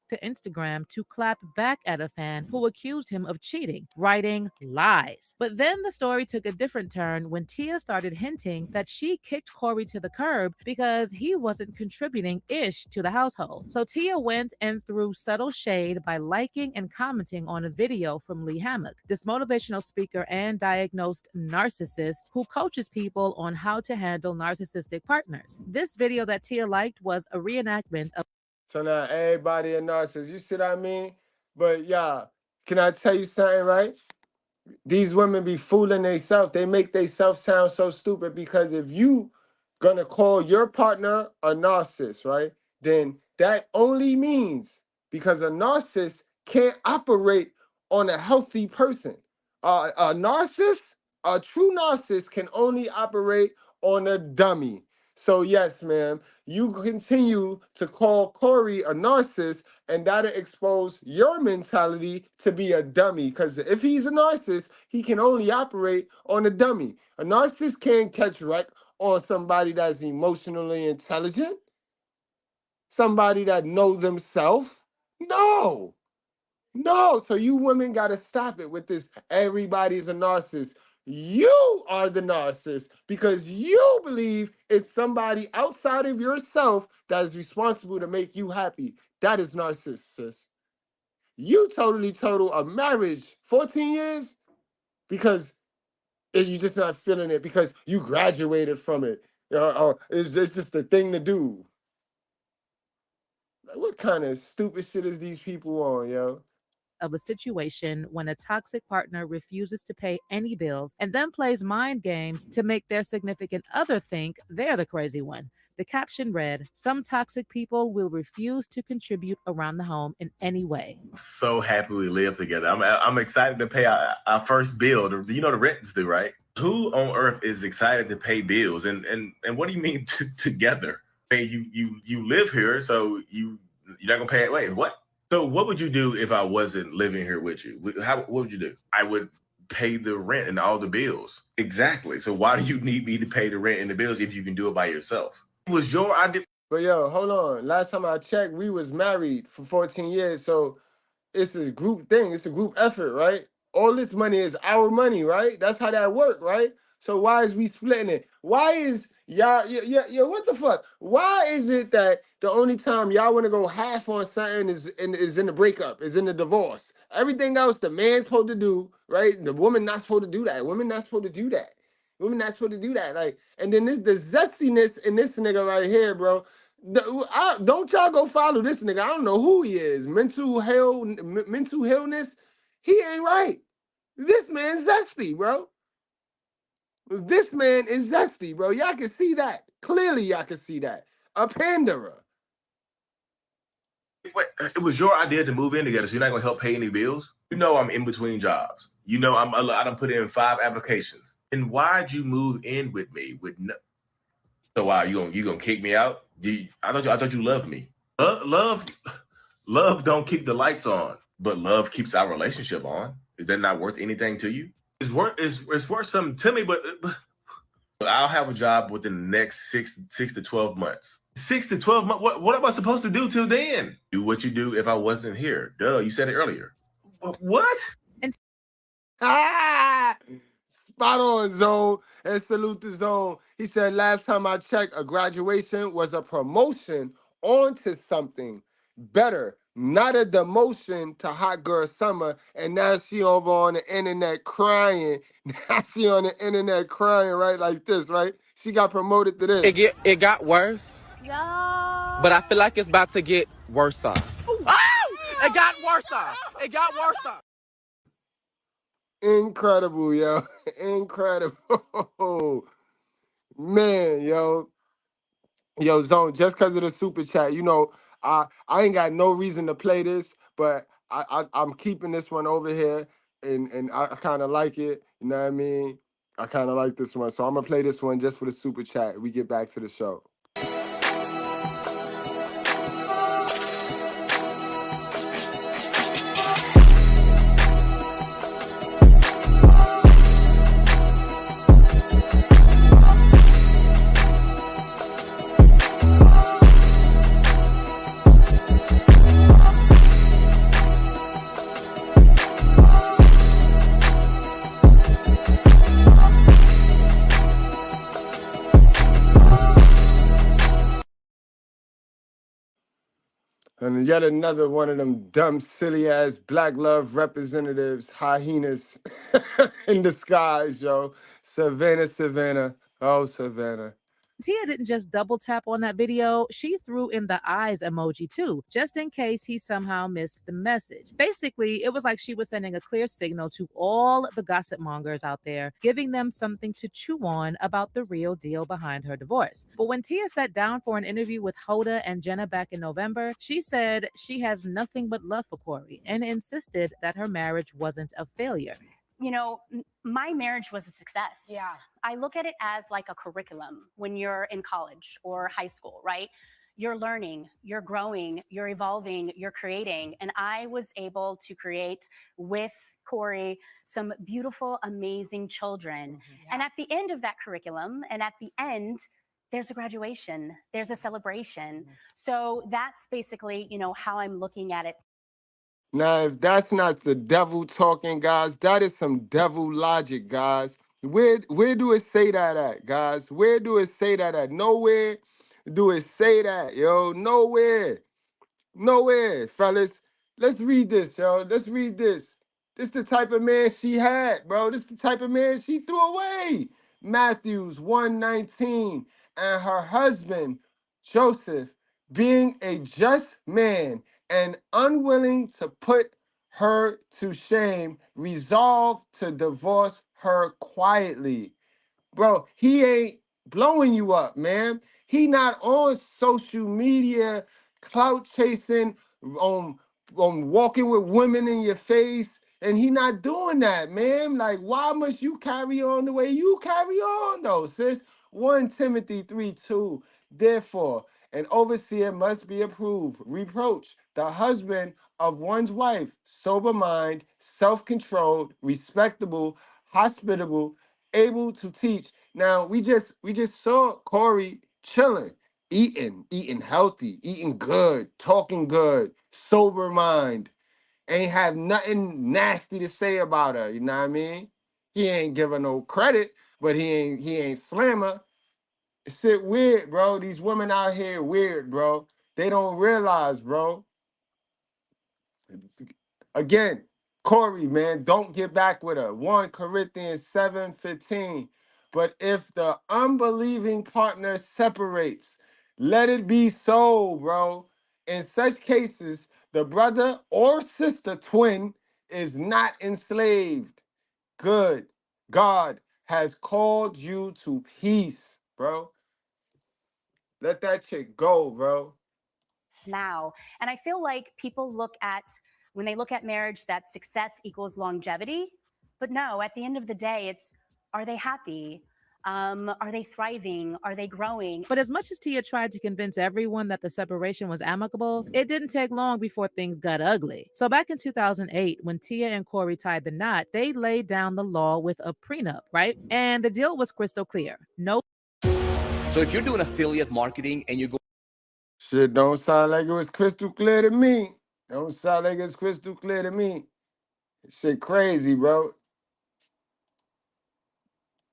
To Instagram to clap back at a fan who accused him of cheating, writing lies. But then the story took a different turn when Tia started hinting that she kicked Cory to the curb because he wasn't contributing ish to the household. So Tia went and threw subtle shade by liking and commenting on a video from Lee Hammock, this motivational speaker and diagnosed narcissist who coaches people on how to handle narcissistic partners. This video that Tia liked was a reenactment of. So now everybody a narcissist. You see what I mean? But yeah, can I tell you something, right? These women be fooling themselves. They make themselves sound so stupid because if you gonna call your partner a narcissist, right? Then that only means because a narcissist can't operate on a healthy person. A narcissist, a true narcissist can only operate on a dummy. So yes, ma'am, you continue to call Cory a narcissist and that'll expose your mentality to be a dummy. Because if he's a narcissist, he can only operate on a dummy. A narcissist can't catch wreck on somebody that's emotionally intelligent, somebody that knows themselves. No. No, so you women got to stop it with this everybody's a narcissist. You are the narcissist because you believe it's somebody outside of yourself that is responsible to make you happy. That is narcissist. You total a marriage 14 years because you're just not feeling it because you graduated from it. Or it's just the thing to do. Like, what kind of stupid shit is these people on, yo? Of a situation when a toxic partner refuses to pay any bills and then plays mind games to make their significant other think they're the crazy one. The caption read, "Some toxic people will refuse to contribute around the home in any way." So happy we live together. I'm excited to pay our first bill. You know the rent's due, right? Who on earth is excited to pay bills? And what do you mean together? I mean, you live here, so you're not gonna pay it. Wait, what? So what would you do if I wasn't living here with you? What would you do? I would pay the rent and all the bills. Exactly. So why do you need me to pay the rent and the bills if you can do it by yourself? It was your idea. But yo, hold on. Last time I checked, we was married for 14 years. So it's a group thing. It's a group effort, right? All this money is our money, right? That's how that work, right? So why is we splitting it? Why is y'all, yo, what the fuck? Why is it that the only time y'all want to go half on something is in the breakup, is in the divorce? Everything else the man's supposed to do, right? The woman not supposed to do that. Women not supposed to do that. Women not supposed to do that. Like, and then the zestiness in this nigga right here, bro. Don't y'all go follow this nigga. I don't know who he is. Mental illness. He ain't right. This man's zesty, bro. This man is zesty, bro. Y'all can see that. Clearly, y'all can see that. A panderer. Wait, it was your idea to move in together, so you're not gonna help pay any bills? You know I'm in between jobs. You know I done put in 5 applications. And why'd you move in with me with no? So why you gonna kick me out? I thought you loved me. Love don't keep the lights on, but love keeps our relationship on. Is that not worth anything to you? It's worth something to me, but I'll have a job within the next 6 to 12 months. 6 to 12 months. What am I supposed to do till then? Do what you do if I wasn't here. Duh, you said it earlier. What? Spot on, Zone, and salute the Zone. He said, last time I checked, a graduation was a promotion onto something better, not a demotion to Hot Girl Summer. And now she over on the internet crying. Now she on the internet crying, right, like this, right? She got promoted to this. It got worse. No. But I feel like it's about to get worse. Oh! It got worse. It got worse. Incredible, yo. Incredible. Man, yo. Yo, Zone, just because of the super chat, you know, I ain't got no reason to play this, but I'm keeping this one over here, and I kind of like it. You know what I mean? I kind of like this one. So I'm going to play this one just for the super chat. We get back to the show. And yet another one of them dumb, silly-ass black love representatives, hyenas in disguise, yo. Savannah. Oh, Savannah. Tia didn't just double tap on that video, she threw in the eyes emoji too, just in case he somehow missed the message. Basically, it was like she was sending a clear signal to all the gossip mongers out there, giving them something to chew on about the real deal behind her divorce. But when Tia sat down for an interview with Hoda and Jenna back in November, she said she has nothing but love for Cory and insisted that her marriage wasn't a failure. You know, my marriage was a success. Yeah. I look at it as like a curriculum when you're in college or high school, right? You're learning, you're growing, you're evolving, you're creating. And I was able to create with Cory some beautiful, amazing children. Yeah. And at the end of that curriculum, and at the end, there's a graduation, there's a celebration. So that's basically, you know, how I'm looking at it. Now, if that's not the devil talking, guys, that is some devil logic, guys. Where do it say that at, guys? Where do it say that at? Nowhere do it say that, yo. Nowhere, fellas. Let's read this, yo. Let's read this. This the type of man she had, bro. This the type of man she threw away. Matthews 1:19, and her husband, Joseph, being a just man and unwilling to put her to shame, resolved to divorce her quietly. Bro, he ain't blowing you up, man. He not on social media, clout chasing, walking with women in your face, And he not doing that, man. Like, why must you carry on the way you carry on, though, sis? 1 Timothy 3:2. Therefore, an overseer must be approved, reproach the husband of one's wife, sober mind, self-controlled, respectable, hospitable, able to teach. Now, we just saw Cory chilling, eating healthy, eating good, talking good, sober mind. Ain't have nothing nasty to say about her. You know what I mean? He ain't give her no credit, but he ain't slam her. Shit weird, bro. These women out here weird, bro. They don't realize, bro. Again, Cory, man, don't get back with her. 1 Corinthians 7:15. But if the unbelieving partner separates, let it be so, bro. In such cases, the brother or sister twin is not enslaved. Good. God has called you to peace, bro. Let that chick go, bro. Now. And I feel like people look at, when they look at marriage, that success equals longevity. But no, at the end of the day, it's, are they happy? Are they thriving? Are they growing? But as much as Tia tried to convince everyone that the separation was amicable, it didn't take long before things got ugly. So back in 2008, when Tia and Cory tied the knot, they laid down the law with a prenup, right? And the deal was crystal clear. No. So if you're doing affiliate marketing and you go, Shit don't sound like it was crystal clear to me. Don't sound like it's crystal clear to me. Shit crazy, bro.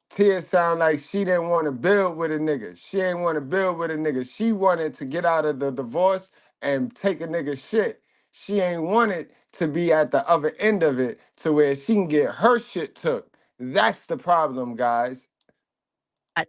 Tia sound like she didn't want to build with a nigga. She ain't want to build with a nigga. She wanted to get out of the divorce and take a nigga shit. She ain't wanted to be at the other end of it to where she can get her shit took. That's the problem, guys.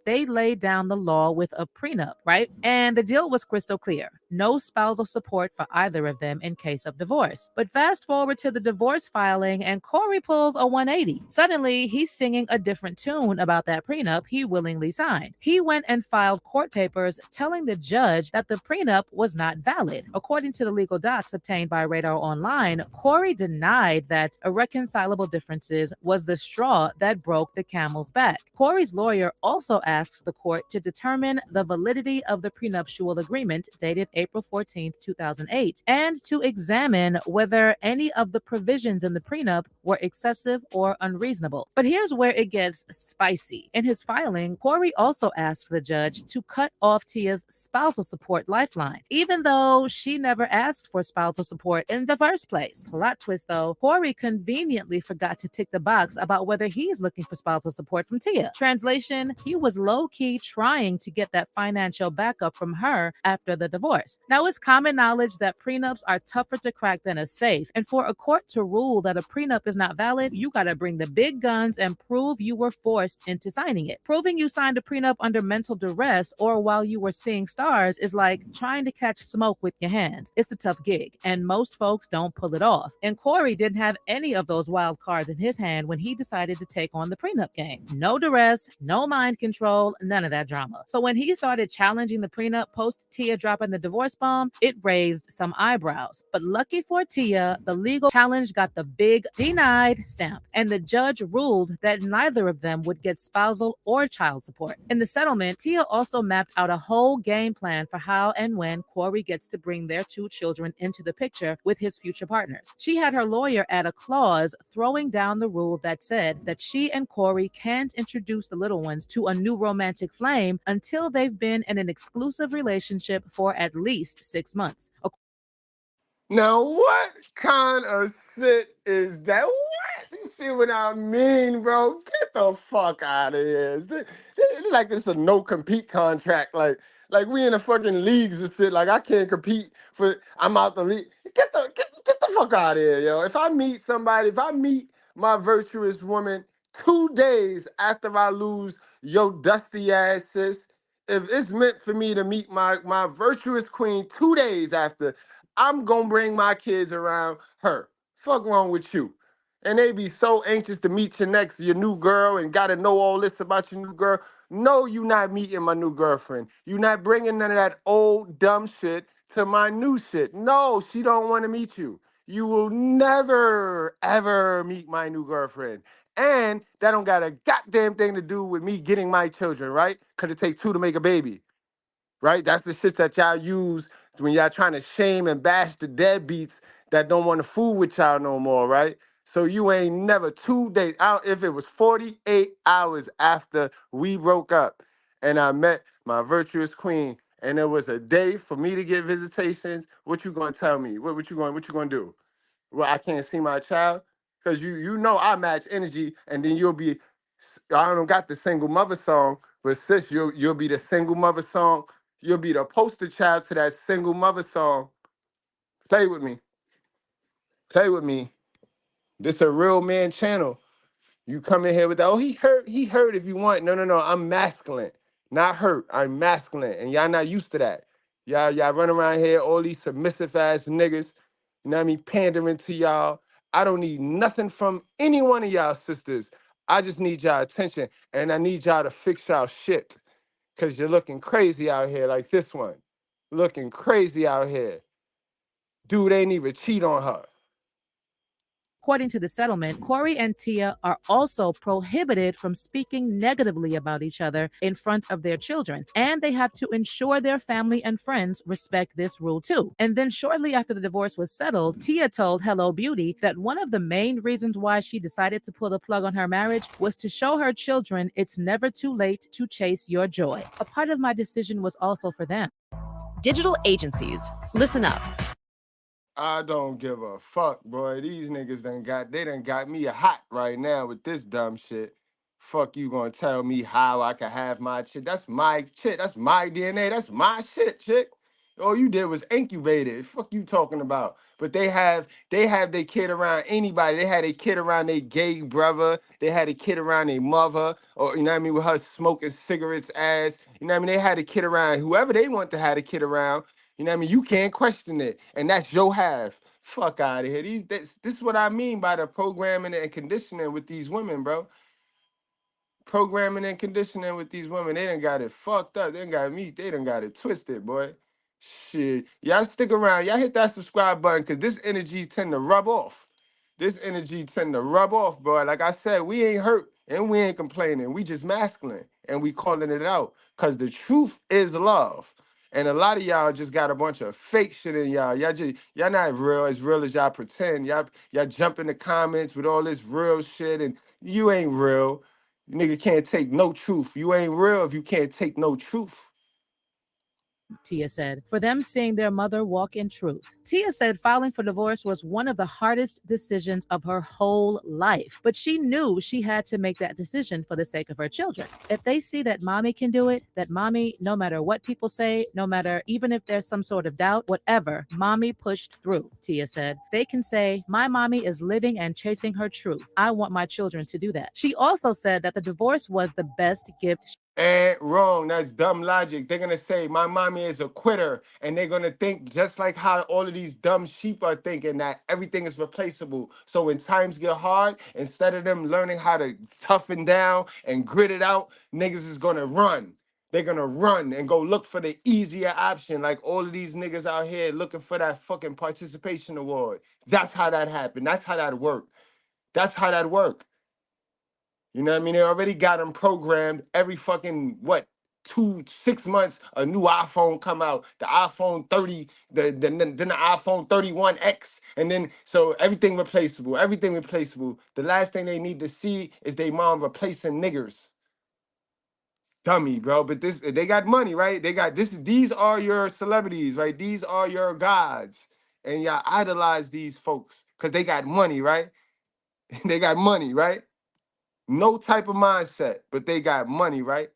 They laid down the law with a prenup, right? And the deal was crystal clear. No spousal support for either of them in case of divorce. But fast forward to the divorce filing and Cory pulls a 180. Suddenly, he's singing a different tune about that prenup he willingly signed. He went and filed court papers telling the judge that the prenup was not valid. According to the legal docs obtained by Radar Online, Cory denied that irreconcilable differences was the straw that broke the camel's back. Cory's lawyer also asked the court to determine the validity of the prenuptial agreement dated April 14, 2008, and to examine whether any of the provisions in the prenup were excessive or unreasonable. But here's where it gets spicy. In his filing, Cory also asked the judge to cut off Tia's spousal support lifeline, even though she never asked for spousal support in the first place. Plot twist though, Cory conveniently forgot to tick the box about whether he's looking for spousal support from Tia. Translation, he was low-key trying to get that financial backup from her after the divorce. Now, it's common knowledge that prenups are tougher to crack than a safe, and for a court to rule that a prenup is not valid, you gotta bring the big guns and prove you were forced into signing it. Proving you signed a prenup under mental duress or while you were seeing stars is like trying to catch smoke with your hands. It's a tough gig, and most folks don't pull it off. And Cory didn't have any of those wild cards in his hand when he decided to take on the prenup game. No duress, no mind control, none of that drama. So when he started challenging the prenup post Tia dropping the divorce bomb, it raised some eyebrows. But lucky for Tia, the legal challenge got the big denied stamp, and the judge ruled that neither of them would get spousal or child support. In the settlement, Tia also mapped out a whole game plan for how and when Cory gets to bring their 2 children into the picture with his future partners. She had her lawyer add a clause throwing down the rule that said that she and Cory can't introduce the little ones to a new romantic flame until they've been in an exclusive relationship for at least 6 months. Now, what kind of shit is that? What? You see what I mean, bro? Get the fuck out of here. It's like it's a no-compete contract. Like we in the fucking leagues and shit. Like I can't compete for. I'm out the league. Get the fuck out of here, yo. If I meet my virtuous woman 2 days after I lose your dusty ass, sis, if it's meant for me to meet my virtuous queen 2 days after, I'm gonna bring my kids around her. Fuck wrong with you? And they be so anxious to meet your new girl and gotta know all this about your new girl. No, you not meeting my new girlfriend. You not bringing none of that old dumb shit to my new shit. No, she don't want to meet you. You will never, ever meet my new girlfriend. And that don't got a goddamn thing to do with me getting my children, right? Because it takes two to make a baby, right? That's the shit that y'all use when y'all trying to shame and bash the deadbeats that don't want to fool with y'all no more, right? So you ain't never 2 days out. If it was 48 hours after we broke up and I met my virtuous queen, and it was a day for me to get visitations, what you gonna tell me? What you gonna do? Well, I can't see my child? Because you know I match energy, and then you'll be, I don't got the single mother song, but sis, you'll be the single mother song. You'll be the poster child to that single mother song. Play with me. Play with me. This a real man channel. You come in here with that, oh, he hurt if you want. No. I'm masculine, not hurt. I'm masculine. And y'all not used to that. Y'all run around here, all these submissive ass niggas, you know what I mean, pandering to y'all. I don't need nothing from any one of y'all sisters. I just need y'all attention. And I need y'all to fix y'all shit. Cause you're looking crazy out here like this one. Looking crazy out here. Dude ain't even cheat on her. According to the settlement, Cory and Tia are also prohibited from speaking negatively about each other in front of their children, and they have to ensure their family and friends respect this rule too. And then shortly after the divorce was settled, Tia told Hello Beauty that one of the main reasons why she decided to pull the plug on her marriage was to show her children it's never too late to chase your joy. A part of my decision was also for them. Digital agencies, listen up. I don't give a fuck, boy. These niggas done got me hot right now with this dumb shit. Fuck you gonna tell me how I can have my shit? That's my shit. That's my DNA. That's my shit, chick. All you did was incubate it. Fuck you talking about? But they have their kid around anybody. They had a kid around their gay brother. They had a kid around their mother, or you know what I mean, with her smoking cigarettes ass. You know what I mean? They had a kid around whoever they want to have a kid around. You know what I mean? You can't question it. And that's your half. Fuck out of here. This is what I mean by the programming and conditioning with these women, bro. Programming and conditioning with these women. They done got it fucked up. They done got it twisted, boy. Shit. Y'all stick around. Y'all hit that subscribe button because this energy tend to rub off. This energy tend to rub off, bro. Like I said, we ain't hurt and we ain't complaining. We just masculine and we calling it out because the truth is love. And a lot of y'all just got a bunch of fake shit in y'all. Y'all not real as y'all pretend. Y'all jump in the comments with all this real shit and you ain't real. You nigga can't take no truth. You ain't real if you can't take no truth. Tia said, for them seeing their mother walk in truth. Tia said filing for divorce was one of the hardest decisions of her whole life, but she knew she had to make that decision for the sake of her children. If they see that mommy can do it, that mommy, no matter what people say, no matter even if there's some sort of doubt, whatever, mommy pushed through, Tia said. They can say, my mommy is living and chasing her truth. I want my children to do that. She also said that the divorce was the best gift. And wrong. That's dumb logic. They're going to say, my mommy is a quitter. And they're going to think just like how all of these dumb sheep are thinking that everything is replaceable. So when times get hard, instead of them learning how to toughen down and grit it out, niggas is going to run. They're going to run and go look for the easier option. Like all of these niggas out here looking for that fucking participation award. That's how that happened. That's how that worked. That's how that worked. You know what I mean? They already got them programmed every fucking, 6 months, a new iPhone come out, the iPhone 30, then the iPhone 31X, and then, so everything replaceable. The last thing they need to see is they mom replacing niggers. Dummy, bro, but they got money, right? These are your celebrities, right? These are your gods, and y'all idolize these folks because they got money, right? They got money, right? No type of mindset, but they got money, right?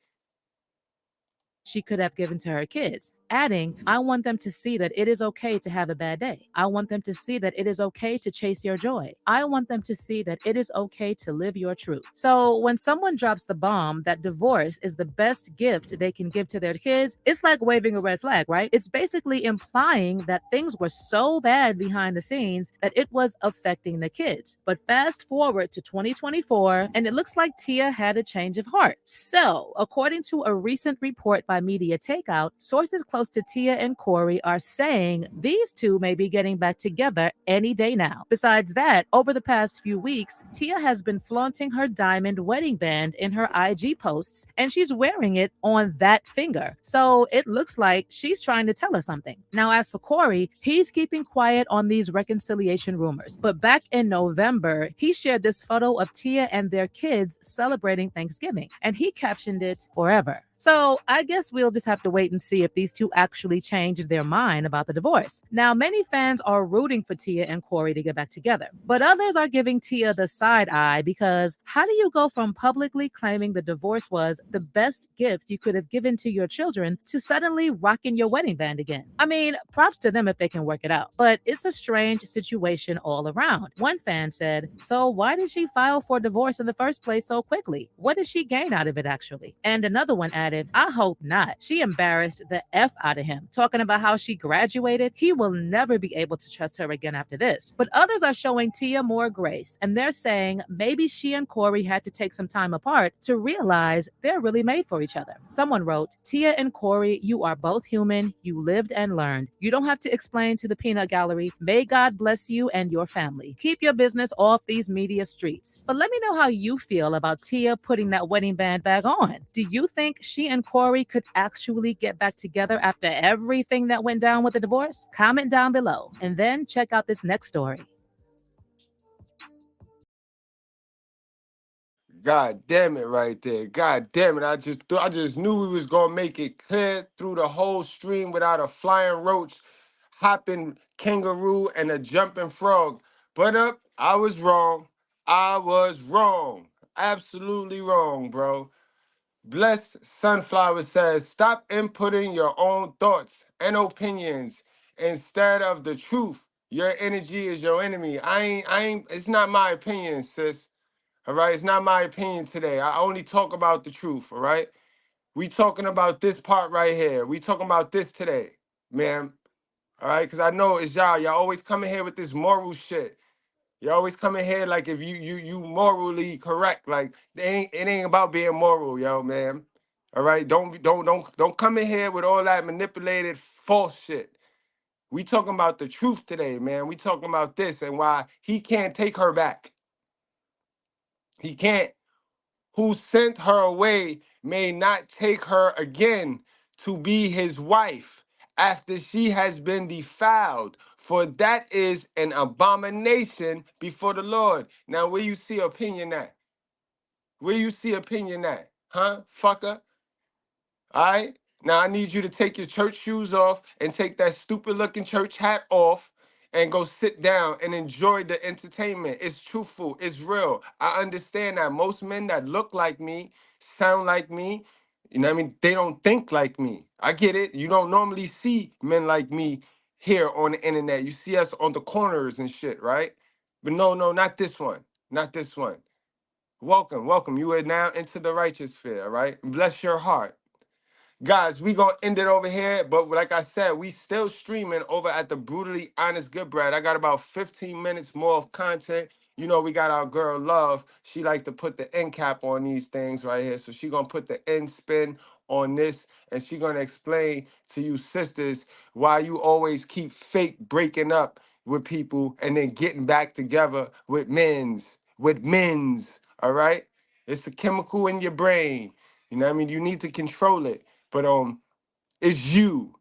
She could have given to her kids, adding, I want them to see that it is okay to have a bad day. I want them to see that it is okay to chase your joy. I want them to see that it is okay to live your truth. So when someone drops the bomb that divorce is the best gift they can give to their kids, it's like waving a red flag, right? It's basically implying that things were so bad behind the scenes that it was affecting the kids. But fast forward to 2024, and it looks like Tia had a change of heart. So according to a recent report by Media Takeout, sources close close to Tia and Cory are saying these two may be getting back together any day now. Besides that, over the past few weeks, Tia has been flaunting her diamond wedding band in her IG posts, and she's wearing it on that finger. So it looks like she's trying to tell us something. Now, as for Cory, he's keeping quiet on these reconciliation rumors. But back in November, he shared this photo of Tia and their kids celebrating Thanksgiving, and he captioned it "Forever." So I guess we'll just have to wait and see if these two actually changed their mind about the divorce. Now, many fans are rooting for Tia and Cory to get back together, but others are giving Tia the side eye because how do you go from publicly claiming the divorce was the best gift you could have given to your children to suddenly rocking your wedding band again? I mean, props to them if they can work it out, but it's a strange situation all around. One fan said, "So why did she file for divorce in the first place so quickly? What did she gain out of it actually?" And another one added, "I hope not. She embarrassed the F out of him, talking about how she graduated. He will never be able to trust her again after this." But others are showing Tia more grace, and they're saying maybe she and Cory had to take some time apart to realize they're really made for each other. Someone wrote, "Tia and Cory, you are both human. You lived and learned. You don't have to explain to the peanut gallery. May God bless you and your family. Keep your business off these media streets." But let me know how you feel about Tia putting that wedding band back on. Do you think she and Cory could actually get back together after everything that went down with the divorce? Comment down below and then check out this next story. God damn it right there. God damn it. I just knew we was gonna make it clear through the whole stream without a flying roach, hopping kangaroo, and a jumping frog. But I was wrong. I was wrong. Absolutely wrong, bro. Blessed Sunflower says, "Stop inputting your own thoughts and opinions instead of the truth. Your energy is your enemy." I ain't, it's not my opinion, sis. All right, it's not my opinion today. I only talk about the truth, all right? We talking about this part right here. We talking about this today, ma'am. All right, because I know it's y'all always coming here with this moral shit. You always come in here like if you morally correct. Like it ain't about being moral, yo, man. All right, don't come in here with all that manipulated false shit. We talking about the truth today, man. We talking about this and why he can't take her back. He can't. Who sent her away may not take her again to be his wife after she has been defiled, for that is an abomination before the Lord. Now, where you see opinion at? Where you see opinion at? Huh, fucker? All right? Now, I need you to take your church shoes off and take that stupid looking church hat off and go sit down and enjoy the entertainment. It's truthful. It's real. I understand that most men that look like me, sound like me, you know what I mean? They don't think like me. I get it. You don't normally see men like me here on the internet. You see us on the corners and shit, right? But no, not this one. Not this one. Welcome. You are now into the righteous sphere, all right? Bless your heart. Guys, we gonna end it over here, but like I said, we still streaming over at the Brutally Honest Good Bread. I got about 15 minutes more of content. You know, we got our girl Love. She like to put the end cap on these things right here. So she gonna put the end spin on this, and she gonna explain to you sisters why you always keep fake breaking up with people and then getting back together with men's. All right? It's the chemical in your brain. You know what I mean? You need to control it. But it's you.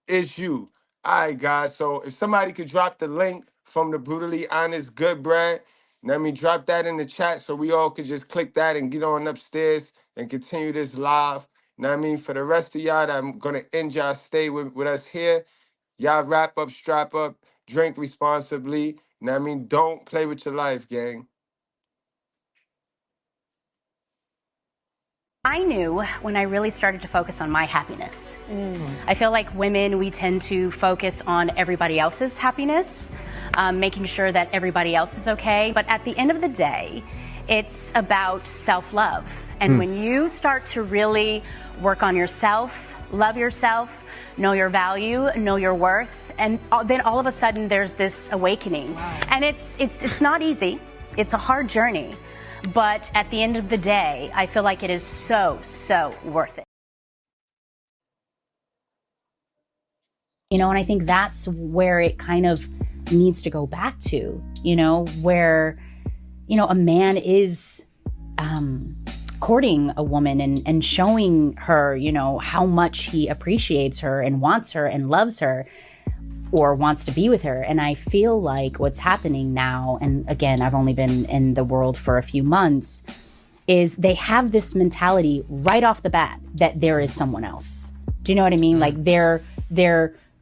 It's you. All right, guys. So if somebody could drop the link from the Brutally Honest Good Bread, let me drop that in the chat so we all could just click that and get on upstairs and continue this live. You know what I mean? For the rest of y'all that I'm going to end y'all stay with us here, y'all wrap up, strap up, drink responsibly. You know what I mean? Don't play with your life, gang. I knew when I really started to focus on my happiness. I feel like women, we tend to focus on everybody else's happiness, making sure that everybody else is okay. But at the end of the day, it's about self-love. And when you start to really work on yourself, love yourself, know your value, know your worth, and then all of a sudden there's this awakening. Wow. And it's not easy. It's a hard journey. But at the end of the day, I feel like it is so worth it. You know, and I think that's where it kind of needs to go back to, where, a man is courting a woman and showing her, how much he appreciates her and wants her and loves her or wants to be with her. And I feel like what's happening now, and again, I've only been in the world for a few months, is they have this mentality right off the bat that there is someone else. Do you know what I mean? Like there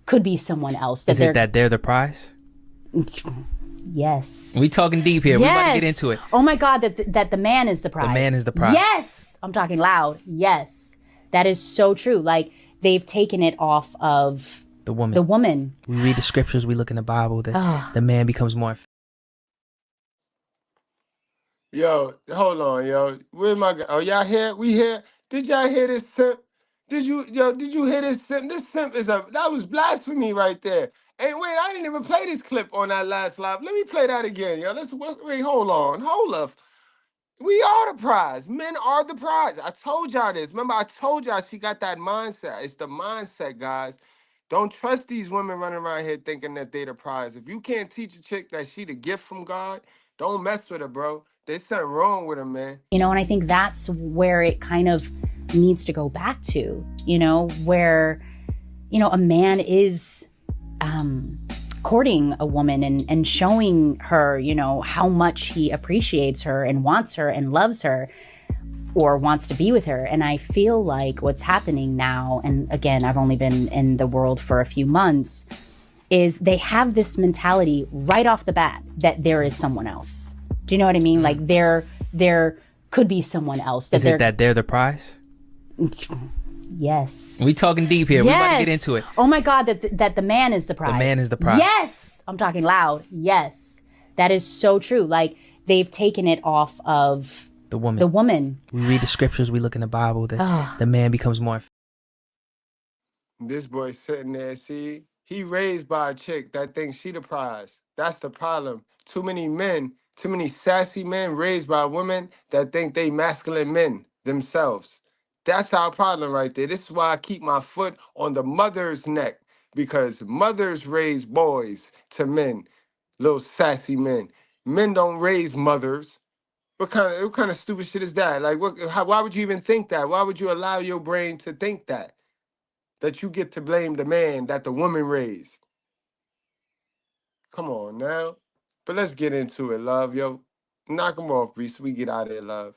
could be someone else. Is it that they're the prize? Yes. We talking deep here. Yes. We about to get into it. Oh my God, that the man is the prize. The man is the prize. Yes. I'm talking loud. Yes. That is so true. Like they've taken it off of the woman. The woman. We read the scriptures, we look in the Bible, the man becomes more. Yo, hold on, yo. Where's my guy? Oh, y'all here? We here? Did y'all hear this simp? Did you hear this simp? This simp that was blasphemy right there. Hey, wait, I didn't even play this clip on that last live. Let me play that again, yo. Wait, hold up. We are the prize. Men are the prize. I told y'all this. Remember, I told y'all she got that mindset. It's the mindset, guys. Don't trust these women running around here thinking that they the prize. If you can't teach a chick that she the gift from God, don't mess with her, bro. There's something wrong with her, man. And I think that's where it kind of needs to go back to, where, a man is courting a woman and showing her, how much he appreciates her and wants her and loves her or wants to be with her. And I feel like what's happening now, and again, I've only been in the world for a few months, is they have this mentality right off the bat that there is someone else. Do you know what I mean? Like there could be someone else. Is it that they're the prize? Yes. We talking deep here. Yes. We about to get into it. Oh my God, that the man is the prize. The man is the prize. Yes. I'm talking loud. Yes. That is so true. Like they've taken it off of the woman. The woman. We read the scriptures, we look in the Bible, the man becomes more. This boy sitting there, see? He raised by a chick that thinks she the prize. That's the problem. Too many sassy men raised by women that think they masculine men themselves. That's our problem right there. This is why I keep my foot on the mother's neck, because mothers raise boys to men, little sassy men. Men don't raise mothers. What kind of stupid shit is that? Like, why would you even think that? Why would you allow your brain to think that? That you get to blame the man that the woman raised. Come on now. But let's get into it, love, yo. Knock them off, Reese. We get out of here, love.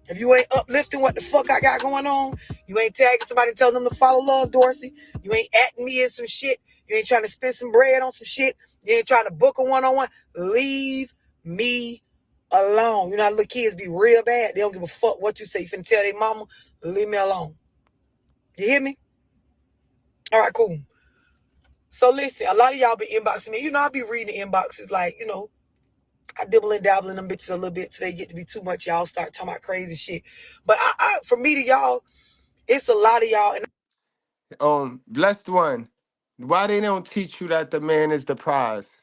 If you ain't uplifting what the fuck I got going on, you ain't tagging somebody telling them to follow Love Dorsey, you ain't atting me in some shit, you ain't trying to spend some bread on some shit, you ain't trying to book a one-on-one, leave me alone. You know how little kids be real bad? They don't give a fuck what you say. You finna tell their mama, leave me alone. You hear me? All right, cool. So listen, a lot of y'all be inboxing me. I be reading the inboxes like, I dibble and dabble in them bitches a little bit till they get to be too much. Y'all start talking about crazy shit. But for me to y'all, it's a lot of y'all. Blessed one, why they don't teach you that the man is the prize?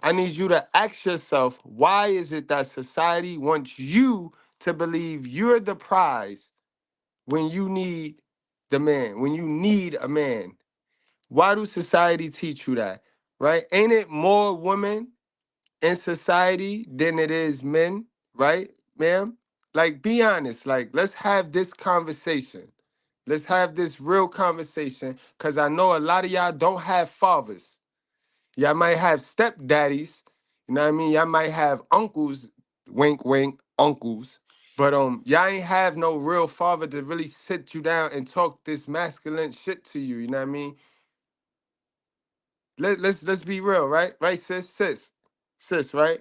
I need you to ask yourself, why is it that society wants you to believe you're the prize when you need the man, when you need a man? Why do society teach you that, right? Ain't it more women in society than it is men, right, ma'am? Like, be honest. Like, let's have this conversation. Let's have this real conversation, because I know a lot of y'all don't have fathers. Y'all might have stepdaddies, you know what I mean? Y'all might have uncles, wink, wink, uncles. But y'all ain't have no real father to really sit you down and talk this masculine shit to you, you know what I mean? Let's be real, right? Right, sis, right?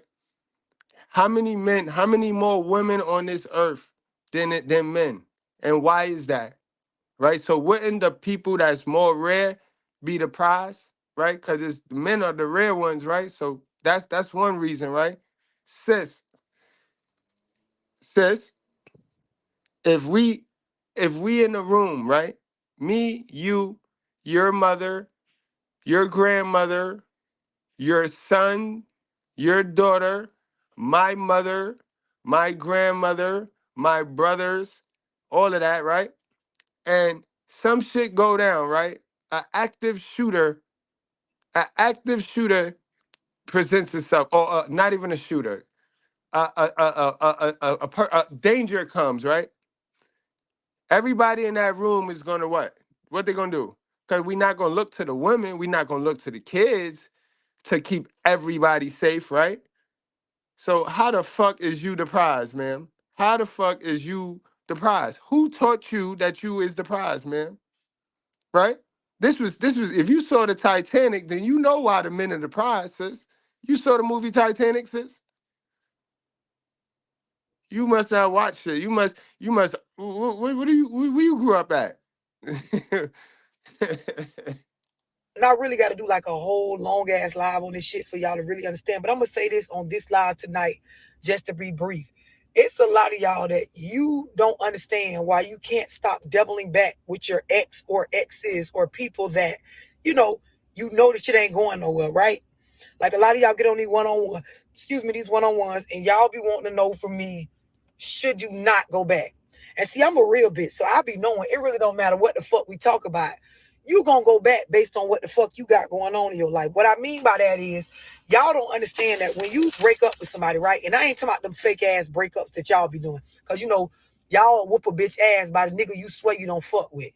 How many more women on this earth than men? And why is that? Right? So wouldn't the people that's more rare be the prize, right? Because it's men are the rare ones, right? So that's one reason, right? Sis, if we in the room, right? Me, you, your mother, your grandmother, your son, your daughter, my mother, my grandmother, my brothers, all of that, right? And some shit go down, right? An active shooter presents itself, or not even a shooter. Danger comes, right? Everybody in that room is gonna what? What they gonna do? Because we're not gonna look to the women, we're not gonna look to the kids to keep everybody safe, right? So how the fuck is you the prize, ma'am? How the fuck is you the prize? Who taught you that you is the prize, ma'am? Right? This was if you saw the Titanic, then you know why the men are the prize, sis. You saw the movie Titanic, sis? You must not watch it. You must what do you where you grew up at? And I really got to do like a whole long ass live on this shit for y'all to really understand. But I'm going to say this on this live tonight, just to be brief. It's a lot of y'all that you don't understand why you can't stop doubling back with your ex or exes or people that, you know that shit ain't going nowhere, right? Like a lot of y'all get on these these one-on-ones, and y'all be wanting to know from me, should you not go back? And see, I'm a real bitch, so I be knowing it really don't matter what the fuck we talk about. You gonna go back based on what the fuck you got going on in your life. What I mean by that is, y'all don't understand that when you break up with somebody, right? And I ain't talking about them fake ass breakups that y'all be doing, because y'all whoop a bitch ass by the nigga you swear you don't fuck with.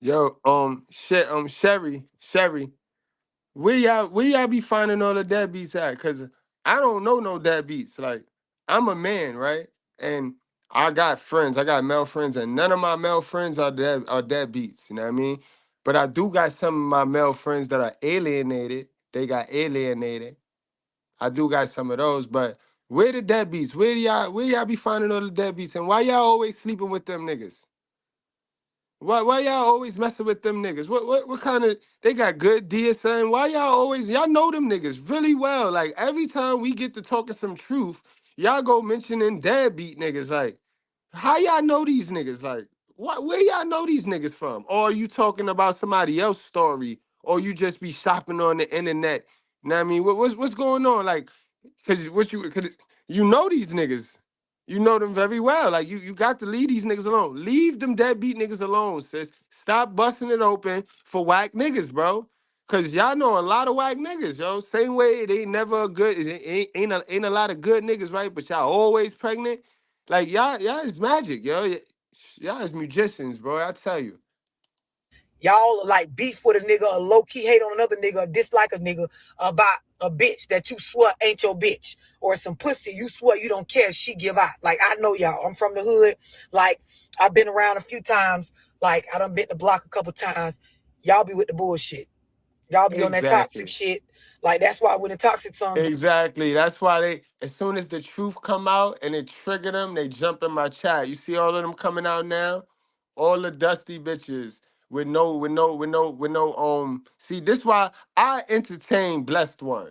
Yo, Sherry, where y'all be finding all the deadbeats at? Cause I don't know no deadbeats. Like, I'm a man, right? And I got friends. I got male friends, and none of my male friends are deadbeats. You know what I mean? But I do got some of my male friends that are alienated. They got alienated. I do got some of those. But where the deadbeats? Where y'all be finding all the deadbeats? And why y'all always sleeping with them niggas? Why y'all always messing with them niggas? What kind of, they got good DSM? Why y'all know them niggas really well? Like every time we get to talking some truth, y'all go mentioning deadbeat niggas. Like, how y'all know these niggas? Like, where y'all know these niggas from? Or are you talking about somebody else's story? Or you just be shopping on the internet? You know what I mean? What's going on? Like, cause you know these niggas. You know them very well. Like you got to leave these niggas alone. Leave them deadbeat niggas alone, sis. Stop busting it open for whack niggas, bro. Cause y'all know a lot of whack niggas, yo. Same way it ain't never a good, ain't a lot of good niggas, right? But y'all always pregnant. Like y'all is magic, yo. Y'all is magicians, bro. I tell you. Y'all are like beef with a nigga, or low-key hate on another nigga, or dislike a nigga about a bitch that you swear ain't your bitch, or some pussy you swear you don't care if she give out. Like, I know y'all. I'm from the hood. Like, I've been around a few times. Like, I done been the block a couple times. Y'all be with the bullshit. Y'all be on that toxic Exactly. shit. Like, that's why when the toxic song... Exactly. That's why as soon as the truth come out and it trigger them, they jump in my chat. You see all of them coming out now? All the dusty bitches with no. See, this why I entertain Blessed One.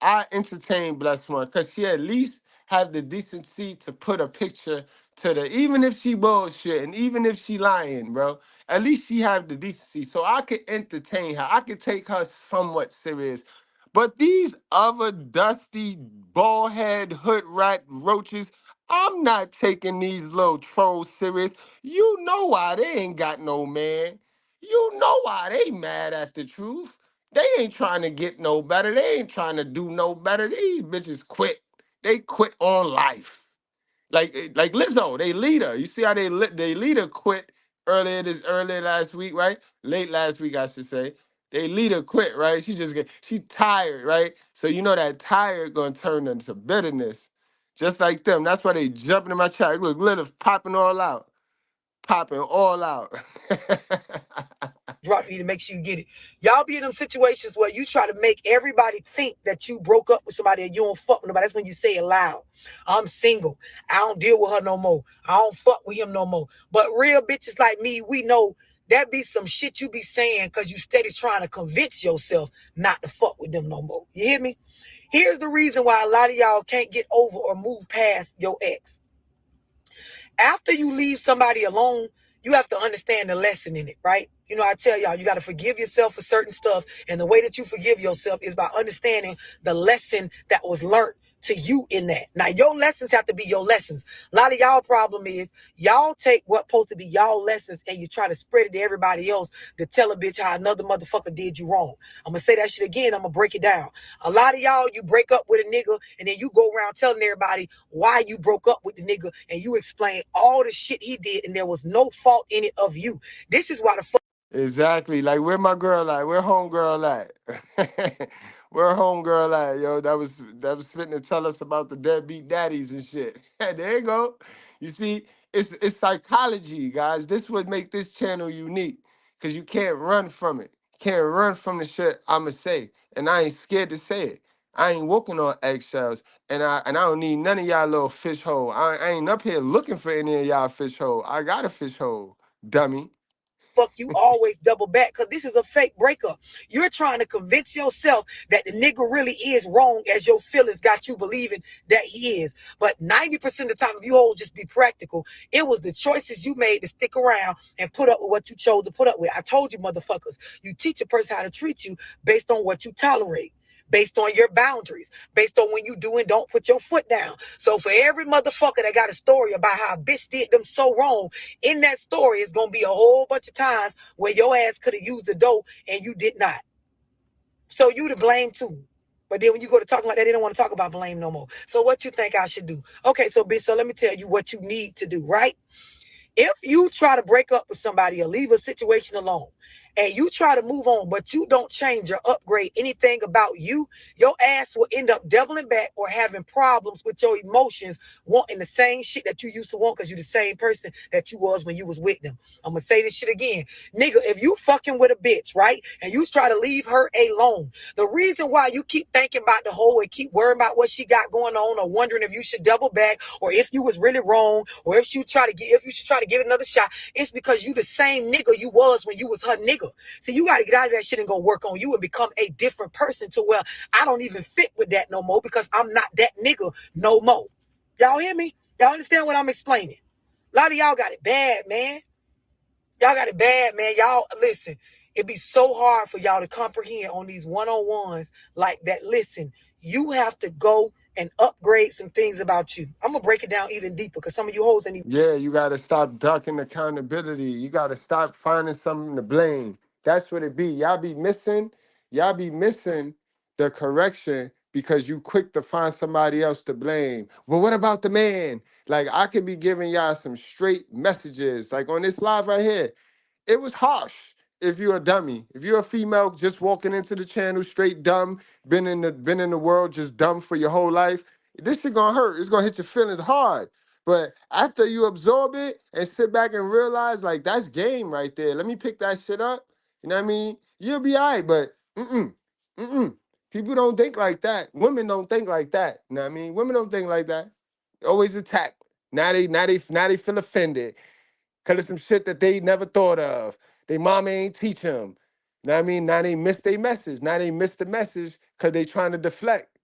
I entertain Blessed One because she at least have the decency to put a picture to the, even if she bullshit and even if she lying, bro. At least she have the decency, so I could entertain her. I could take her somewhat serious. But these other dusty, bald head, hood rat roaches, I'm not taking these little trolls serious. You know why they ain't got no man. You know why they mad at the truth. They ain't trying to get no better. They ain't trying to do no better. These bitches quit. They quit on life. Like Lizzo, they leader. You see how they leader quit earlier last week, right? Late last week, I should say. They leader quit, right? She tired, right? So you know that tired gonna turn into bitterness. Just like them. That's why they jumping in my chat. Look, little popping all out. Popping all out. drop you to make sure you get it. Y'all be in them situations where you try to make everybody think that you broke up with somebody and you don't fuck with nobody. That's when you say it loud. I'm single. I don't deal with her no more. I don't fuck with him no more. But real bitches like me, we know that be some shit you be saying because you steady trying to convince yourself not to fuck with them no more. You hear me? Here's the reason why a lot of y'all can't get over or move past your ex. After you leave somebody alone, you have to understand the lesson in it, right? You know, I tell y'all, you got to forgive yourself for certain stuff. And the way that you forgive yourself is by understanding the lesson that was learned to you in that. Now, your lessons have to be your lessons. A lot of y'all problem is y'all take what's supposed to be y'all lessons and you try to spread it to everybody else to tell a bitch how another motherfucker did you wrong. I'm going to say that shit again. I'm going to break it down. A lot of y'all, you break up with a nigga and then you go around telling everybody why you broke up with the nigga and you explain all the shit he did and there was no fault in it of you. This is why the fuck. Exactly. Like, where my girl at? Where homegirl at? Where homegirl at, yo? That was fitting to tell us about the deadbeat daddies and shit. There you go. You see, it's psychology, guys. This would make this channel unique. Cause you can't run from it. Can't run from the shit I'ma say. And I ain't scared to say it. I ain't walking on eggshells. And I don't need none of y'all little fish hole. I ain't up here looking for any of y'all fish hole. I got a fish hole, dummy. Fuck you always double back because this is a fake breakup. You're trying to convince yourself that the nigga really is wrong as your feelings got you believing that he is. But 90% of the time, if you all just be practical, it was the choices you made to stick around and put up with what you chose to put up with. I told you, motherfuckers, you teach a person how to treat you based on what you tolerate, based on your boundaries, based on when you do and don't put your foot down. So for every motherfucker that got a story about how a bitch did them so wrong, in that story is going to be a whole bunch of times where your ass could have used the dough and you did not. So you to blame too. But then when you go to talking like that, they don't want to talk about blame no more. So what you think I should do? Okay, so bitch, so let me tell you what you need to do, right? If you try to break up with somebody or leave a situation alone and you try to move on, but you don't change or upgrade anything about you, your ass will end up doubling back or having problems with your emotions, wanting the same shit that you used to want because you're the same person that you was when you was with them. I'm going to say this shit again. Nigga, if you fucking with a bitch, right, and you try to leave her alone, the reason why you keep thinking about the whole and keep worrying about what she got going on or wondering if you should double back or if you was really wrong or if you should try to give it another shot, it's because you the same nigga you was when you was her nigga. See, you got to get out of that shit and go work on you and become a different person to where I don't even fit with that no more because I'm not that nigga no more. Y'all hear me? Y'all understand what I'm explaining? A lot of y'all got it bad, man. Y'all got it bad, man. Y'all, listen, it'd be so hard for y'all to comprehend on these one-on-ones like that. Listen, you have to go and upgrade some things about you. I'm going to break it down even deeper because some of you hoes ain't even. Yeah, you got to stop ducking accountability. You got to stop finding something to blame. That's what it be. Y'all be missing the correction because you quick to find somebody else to blame. Well, what about the man? Like, I could be giving y'all some straight messages. Like on this live right here, it was harsh if you're a dummy. If you're a female just walking into the channel straight dumb, been in the world just dumb for your whole life, this shit gonna hurt. It's gonna hit your feelings hard. But after you absorb it and sit back and realize, like, that's game right there. Let me pick that shit up. You know what I mean? You'll be all right, but people don't think like that. Women don't think like that. You know what I mean? Women don't think like that. Always attack. Now they feel offended. Cause of some shit that they never thought of. They mama ain't teach them. You know what I mean? Now they missed their message. Now they missed the message because they trying to deflect.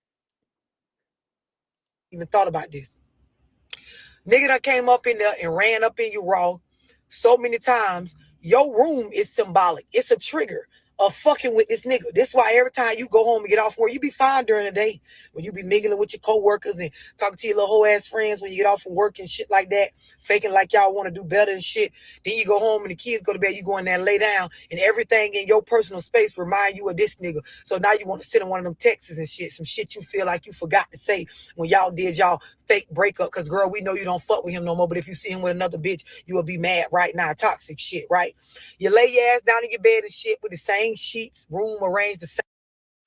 Even thought about this. Nigga done came up in there and ran up in you raw so many times. Your room is symbolic. It's a trigger of fucking with this nigga. That's why every time you go home and get off work, you be fine during the day when you be mingling with your coworkers and talking to your little hoe ass friends when you get off from work and shit like that, faking like y'all want to do better and shit. Then you go home and the kids go to bed, you go in there and lay down and everything in your personal space remind you of this nigga. So now you want to sit in one of them texts and shit, some shit you feel like you forgot to say when y'all did y'all fake breakup. Cause girl, we know you don't fuck with him no more, but if you see him with another bitch, you will be mad right now. Toxic shit, right? You lay your ass down in your bed and shit with the same sheets, room arranged the same.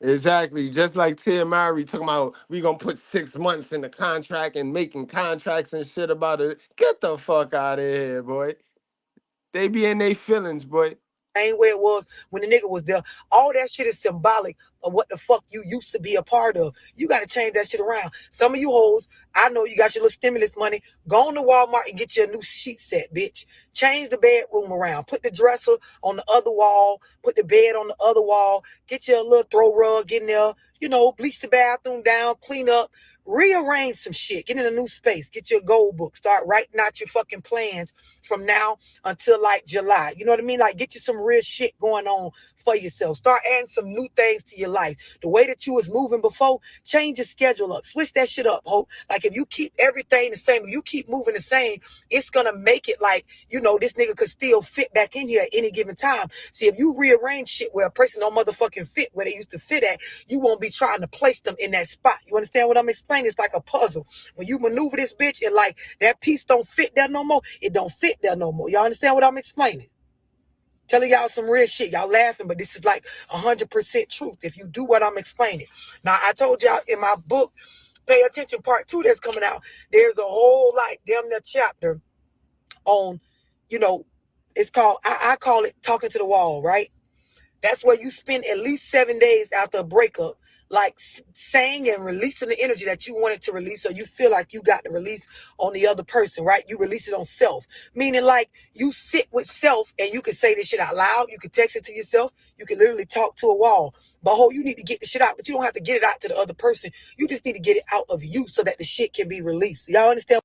Exactly. Just like Mowry talking about we gonna put 6 months in the contract and making contracts and shit about it. Get the fuck out of here, boy. They be in their feelings, boy. Same way it was when the nigga was there. All that shit is symbolic of what the fuck you used to be a part of. You got to change that shit around. Some of you hoes, I know you got your little stimulus money. Go on to Walmart and get you a new sheet set, bitch. Change the bedroom around. Put the dresser on the other wall. Put the bed on the other wall. Get you a little throw rug in there. You know, bleach the bathroom down, clean up. Rearrange some shit. Get in a new space. Get your goal book. Start writing out your fucking plans from now until like July. You know what I mean? Like, get you some real shit going on for yourself. Start adding some new things to your life. The way that you was moving before, change your schedule up. Switch that shit up, Hope. Like if you keep everything the same, if you keep moving the same, it's going to make it like, you know, this nigga could still fit back in here at any given time. See, if you rearrange shit where a person don't motherfucking fit where they used to fit at, you won't be trying to place them in that spot. You understand what I'm explaining? It's like a puzzle. When you maneuver this bitch and like that piece don't fit there no more, it don't fit there no more. Y'all understand what I'm explaining? Telling y'all some real shit. Y'all laughing, but this is like 100% truth if you do what I'm explaining. Now, I told y'all in my book, Pay Attention Part 2 that's coming out, there's a whole like damn near chapter on, you know, it's called, I call it talking to the wall, right? That's where you spend at least 7 days after a breakup, like saying and releasing the energy that you wanted to release, or you feel like you got to release on the other person, right? You release it on self, meaning like you sit with self and you can say this shit out loud. You can text it to yourself. You can literally talk to a wall. But you need to get the shit out, but you don't have to get it out to the other person. You just need to get it out of you so that the shit can be released. Y'all understand?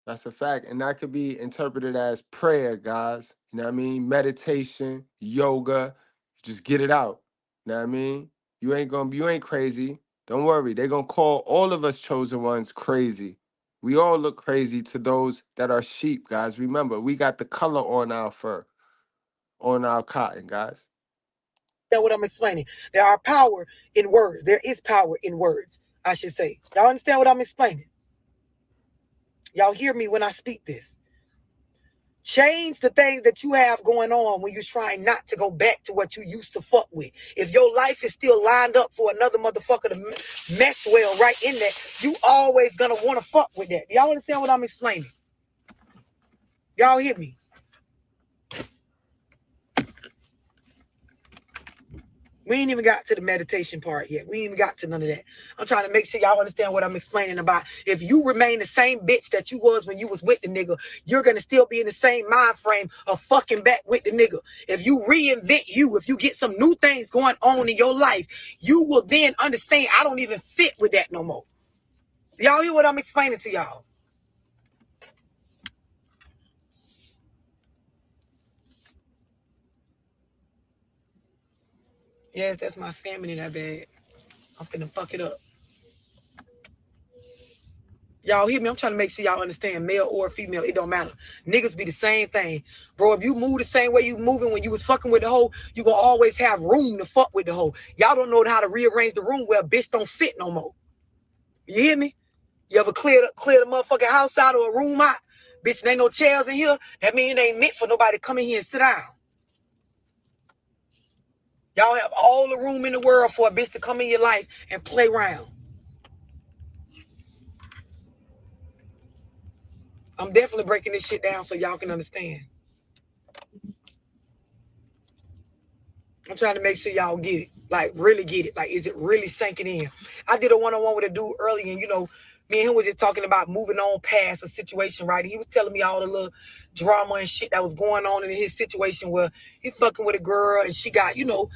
That's a fact. And that could be interpreted as prayer, guys. You know what I mean? Meditation, yoga. Just get it out. You know what I mean? You ain't crazy. Don't worry. They're gonna call all of us chosen ones crazy. We all look crazy to those that are sheep, guys. Remember, we got the color on our fur, on our cotton, guys. That's what I'm explaining. There are power in words. There is power in words, I should say. Y'all understand what I'm explaining? Y'all hear me when I speak this. Change the things that you have going on when you're trying not to go back to what you used to fuck with. If your life is still lined up for another motherfucker to mess well right in there, you always gonna want to fuck with that. Y'all understand what I'm explaining? Y'all hear me? We ain't even got to the meditation part yet. We ain't even got to none of that. I'm trying to make sure y'all understand what I'm explaining about. If you remain the same bitch that you was when you was with the nigga, you're going to still be in the same mind frame of fucking back with the nigga. If you reinvent you, if you get some new things going on in your life, you will then understand I don't even fit with that no more. Y'all hear what I'm explaining to y'all? Yes, that's my salmon in that bag. I'm finna fuck it up. Y'all hear me? I'm trying to make sure y'all understand, male or female, it don't matter. Niggas be the same thing. Bro, if you move the same way you moving when you was fucking with the hoe, you gonna always have room to fuck with the hoe. Y'all don't know how to rearrange the room where a bitch don't fit no more. You hear me? You ever clear the motherfucking house out or a room out? Bitch, there ain't no chairs in here. That means it ain't meant for nobody to come in here and sit down. Y'all have all the room in the world for a bitch to come in your life and play around. I'm definitely breaking this shit down so y'all can understand. I'm trying to make sure y'all get it. Like, really get it. Like, is it really sinking in? I did a one-on-one with a dude earlier, and, you know, me and him was just talking about moving on past a situation, right? He was telling me all the little drama and shit that was going on in his situation where he fucking with a girl, and she got, you know,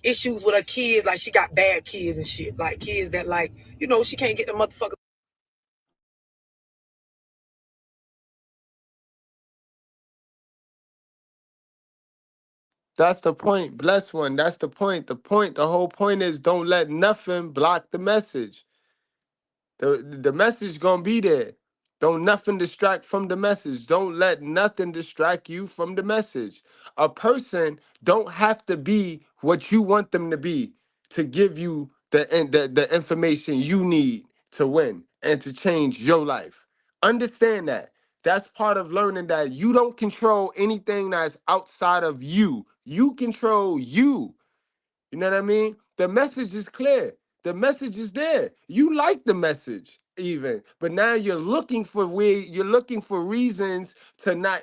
issues with her kids. Like, she got bad kids and shit. Like, kids that, like, you know, she can't get the motherfucker. That's the point. Bless one. That's the point. The whole point is don't let nothing block the message. The message gonna be there. Don't nothing distract from the message. Don't let nothing distract you from the message. A person don't have to be what you want them to be to give you the information you need to win and to change your life. Understand that. That's part of learning that you don't control anything that's outside of you. You control you. You know what I mean? The message is clear. The message is there. You like the message even, but now you're looking for reasons to not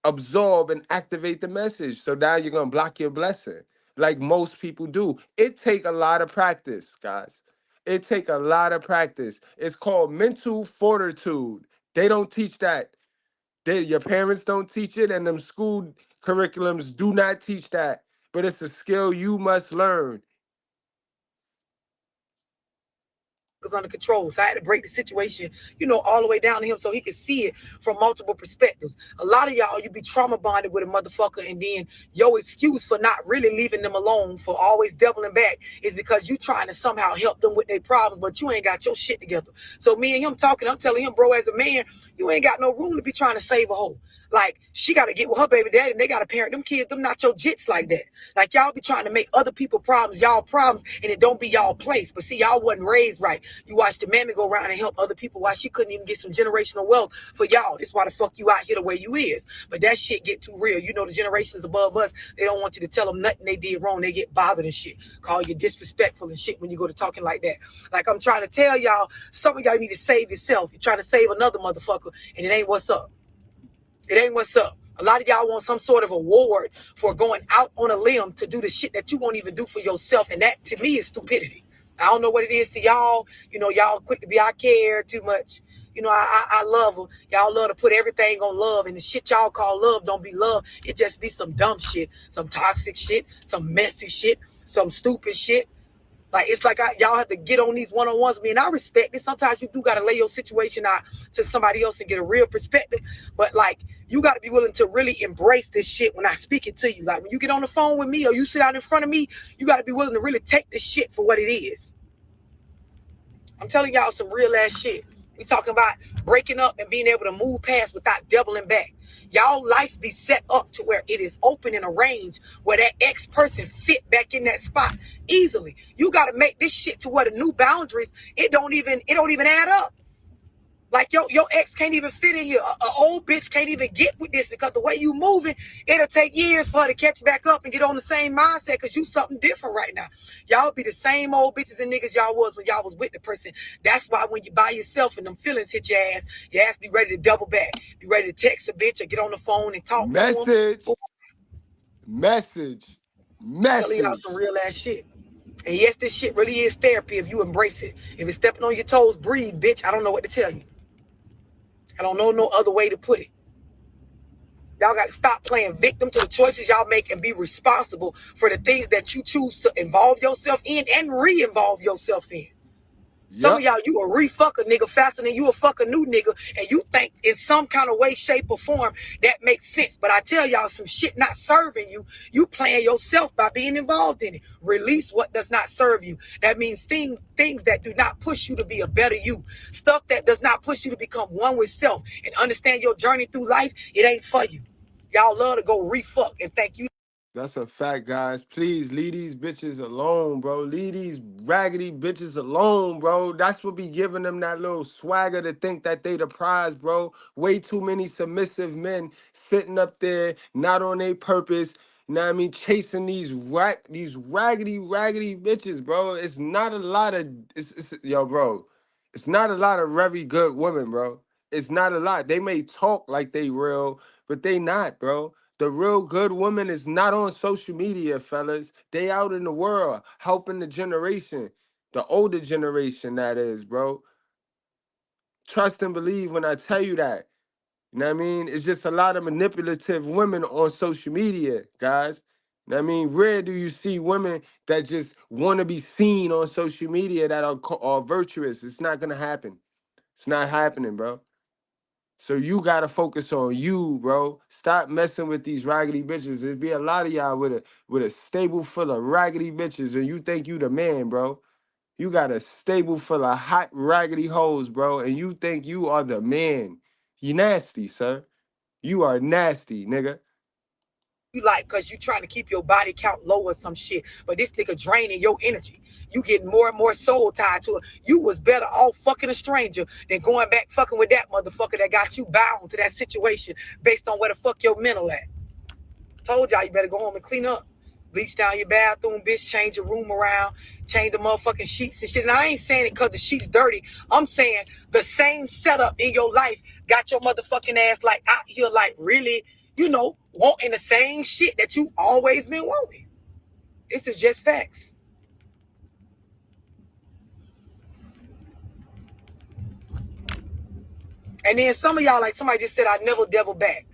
absorb and activate the message. So now you're gonna block your blessing, like most people do. It take a lot of practice, guys. It take a lot of practice. It's called mental fortitude. They don't teach that. Your parents don't teach it, and them school curriculums do not teach that. But it's a skill you must learn. was under control. So I had to break the situation, you know, all the way down to him so he could see it from multiple perspectives. A lot of y'all, you be trauma bonded with a motherfucker, and then your excuse for not really leaving them alone, for always doubling back, is because you trying to somehow help them with their problems, but you ain't got your shit together. So me and him talking, I'm telling him, bro, as a man, you ain't got no room to be trying to save a hoe. Like, she got to get with her baby daddy, and they got to parent them kids. Them not your jits like that. Like, y'all be trying to make other people problems y'all problems, and it don't be y'all place. But see, y'all wasn't raised right. You watched the mammy go around and help other people while she couldn't even get some generational wealth for y'all. That's why the fuck you out here the way you is. But that shit get too real. You know, the generations above us, they don't want you to tell them nothing they did wrong. They get bothered and shit. Call you disrespectful and shit when you go to talking like that. Like, I'm trying to tell y'all, some of y'all need to save yourself. You're trying to save another motherfucker, and it ain't what's up. It ain't what's up. A lot of y'all want some sort of award for going out on a limb to do the shit that you won't even do for yourself. And that, to me, is stupidity. I don't know what it is to y'all. You know, y'all quick to be, I care too much. You know, I love her. Y'all love to put everything on love. And the shit y'all call love don't be love. It just be some dumb shit, some toxic shit, some messy shit, some stupid shit. Like, it's like y'all have to get on these one-on-ones with me, and I respect it. Sometimes you do got to lay your situation out to somebody else and get a real perspective. But, like, you got to be willing to really embrace this shit when I speak it to you. Like, when you get on the phone with me or you sit out in front of me, you got to be willing to really take this shit for what it is. I'm telling y'all some real-ass shit. We talking about breaking up and being able to move past without doubling back. Y'all life be set up to where it is open and arranged where that ex person fit back in that spot easily. You got to make this shit to where the new boundaries, it don't even add up. Like your ex can't even fit in here. An old bitch can't even get with this because the way you moving, it'll take years for her to catch back up and get on the same mindset because you something different right now. Y'all be the same old bitches and niggas y'all was when y'all was with the person. That's why when you by yourself and them feelings hit your ass be ready to double back. Be ready to text a bitch or get on the phone and talk to them. Message. Telling y'all some real ass shit. And yes, this shit really is therapy if you embrace it. If it's stepping on your toes, breathe, bitch. I don't know what to tell you. I don't know no other way to put it. Y'all got to stop playing victim to the choices y'all make and be responsible for the things that you choose to involve yourself in and re-involve yourself in. Some of y'all, you a re-fuck a nigga faster than you a fuck a new nigga, and you think in some kind of way, shape, or form that makes sense. But I tell y'all some shit not serving you. You playing yourself by being involved in it. Release what does not serve you. That means things that do not push you to be a better you. Stuff that does not push you to become one with self and understand your journey through life. It ain't for you. Y'all love to go re-fuck and think you. That's a fact, guys. Please leave these bitches alone, bro. Leave these raggedy bitches alone, bro. That's what be giving them that little swagger to think that they the prize, bro. Way too many submissive men sitting up there, not on their purpose. You know what I mean? Chasing these raggedy bitches, bro. It's not a lot of yo, bro. It's not a lot of very good women, bro. It's not a lot. They may talk like they real, but they not, bro. The real good woman is not on social media, fellas. They out in the world helping the generation, the older generation, that is, bro. Trust and believe when I tell you that. You know what I mean? It's just a lot of manipulative women on social media, guys. You know what I mean? Rare do you see women that just want to be seen on social media that are virtuous. It's not going to happen. It's not happening, bro. So you gotta focus on you, bro. Stop messing with these raggedy bitches. There'd be a lot of y'all with a stable full of raggedy bitches, and you think you the man, bro. You got a stable full of hot raggedy hoes, bro, and you think you are the man. You nasty, sir. You are nasty, nigga. You like because you trying to keep your body count low or some shit, but this nigga draining your energy. You getting more and more soul tied to it. You was better off fucking a stranger than going back fucking with that motherfucker that got you bound to that situation based on where the fuck your mental at. Told y'all you better go home and clean up. Bleach down your bathroom, bitch, change your room around, change the motherfucking sheets and shit. And I ain't saying it because the sheets dirty. I'm saying the same setup in your life got your motherfucking ass like out here like really, you know, wanting the same shit that you always been wanting. This is just facts. And then some of y'all, like somebody just said, I never double back.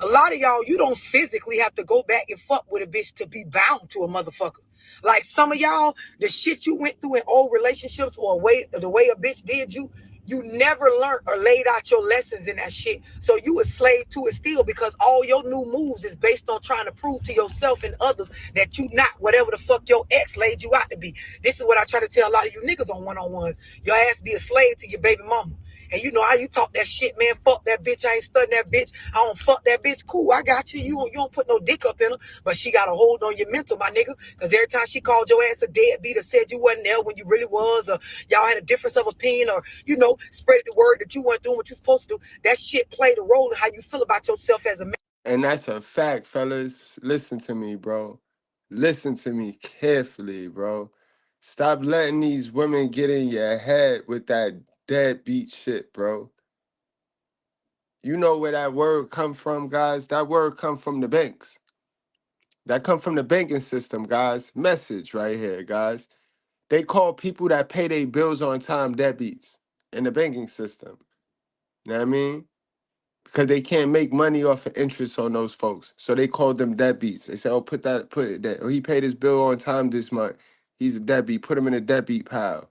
A lot of y'all, you don't physically have to go back and fuck with a bitch to be bound to a motherfucker. Like some of y'all, the shit you went through in old relationships or the way a bitch did you, you never learned or laid out your lessons in that shit. So you a slave to it still because all your new moves is based on trying to prove to yourself and others that you not whatever the fuck your ex laid you out to be. This is what I try to tell a lot of you niggas on one-on-ones. Your ass be a slave to your baby mama. And you know how you talk that shit, man. Fuck that bitch. I ain't studying that bitch. I don't fuck that bitch. Cool, I got you. You don't put no dick up in her. But she got a hold on your mental, my nigga. Because every time she called your ass a deadbeat or said you wasn't there when you really was, or y'all had a difference of opinion, or, you know, spread the word that you weren't doing what you supposed to do, that shit played a role in how you feel about yourself as a man. And that's a fact, fellas. Listen to me, bro. Listen to me carefully, bro. Stop letting these women get in your head with that deadbeat shit, bro. You know where that word come from, guys? That word come from the banks. That come from the banking system, guys. Message right here, guys. They call people that pay their bills on time deadbeats in the banking system. You know what I mean? Because they can't make money off of interest on those folks. So they call them deadbeats. They say, oh, put that, oh, he paid his bill on time this month. He's a deadbeat. Put him in a deadbeat pile.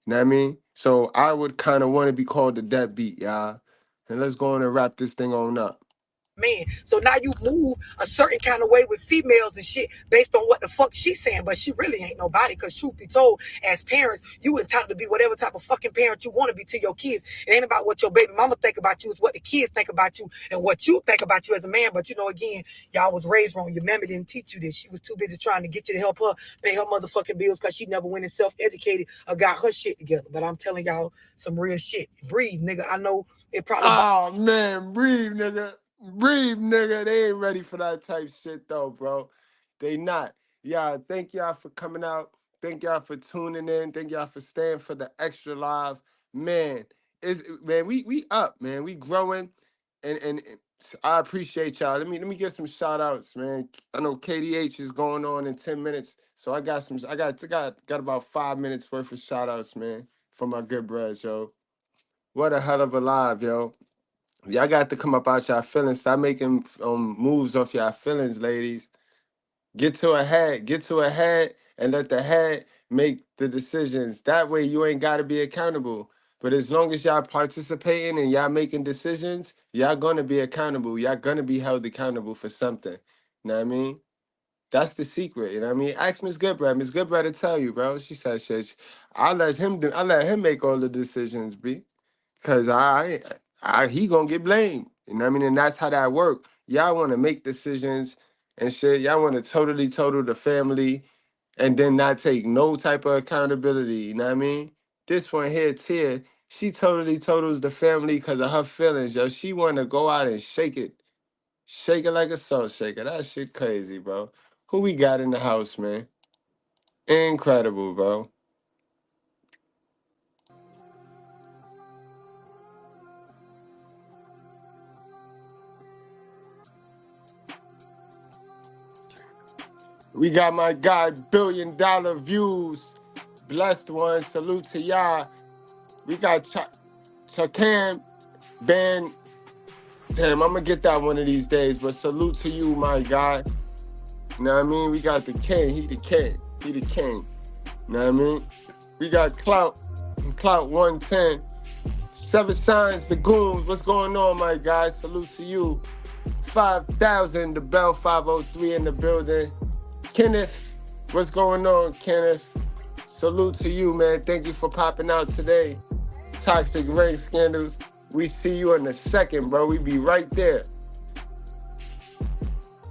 You know what I mean? So I would kind of want to be called a deadbeat, y'all. And let's go on and wrap this thing on up. Man, so now you move a certain kind of way with females and shit based on what the fuck she's saying, but she really ain't nobody. Because truth be told, as parents, you entitled to be whatever type of fucking parent you want to be to your kids. It ain't about what your baby mama think about you, it's what the kids think about you and what you think about you as a man. But you know, again, y'all was raised wrong. Your mammy didn't teach you this. She was too busy trying to get you to help her pay her motherfucking bills because she never went and self-educated or got her shit together. But I'm telling y'all some real shit. Breathe, nigga. I know it probably... Oh, man, breathe, nigga. Breathe, nigga. They ain't ready for that type shit, though, bro. They not. Yeah, thank y'all for coming out. Thank y'all for tuning in. Thank y'all for staying for the extra live. Man, we up, man. We growing. And I appreciate y'all. Let me get some shout outs, man. I know KDH is going on in 10 minutes. So I got about 5 minutes worth of shout outs, man, for my good brothers, yo. What a hell of a live, yo. Y'all got to come up out y'all feelings. Stop making moves off y'all feelings, ladies. Get to a head, and let the head make the decisions. That way you ain't got to be accountable. But as long as y'all participating and y'all making decisions, y'all going to be accountable. Y'all going to be held accountable for something. You know what I mean? That's the secret. You know what I mean? Ask Miss Goodbread. Miss Goodbread to tell you, bro. She said shit. I let him make all the decisions, B. Cause he gonna get blamed. You know what I mean? And that's how that work. Y'all wanna make decisions and shit. Y'all wanna totally total the family and then not take no type of accountability. You know what I mean? This one here, Tia, she totally totals the family because of her feelings, yo. She wanna go out and shake it. Shake it like a salt shaker. That shit crazy, bro. Who we got in the house, man? Incredible, bro. We got my guy, $1 billion views. Blessed one. Salute to y'all. We got Chakan Ban. Damn, I'm going to get that one of these days. But salute to you, my guy. You know what I mean? We got the king. He the king. He the king. You know what I mean? We got Clout 110. 7 Signs, the Goons. What's going on, my guys? Salute to you. 5,000, the Bell 503 in the building. Kenneth, what's going on, Kenneth? Salute to you, man. Thank you for popping out today. Toxic Ring Scandals. We see you in a second, bro. We be right there.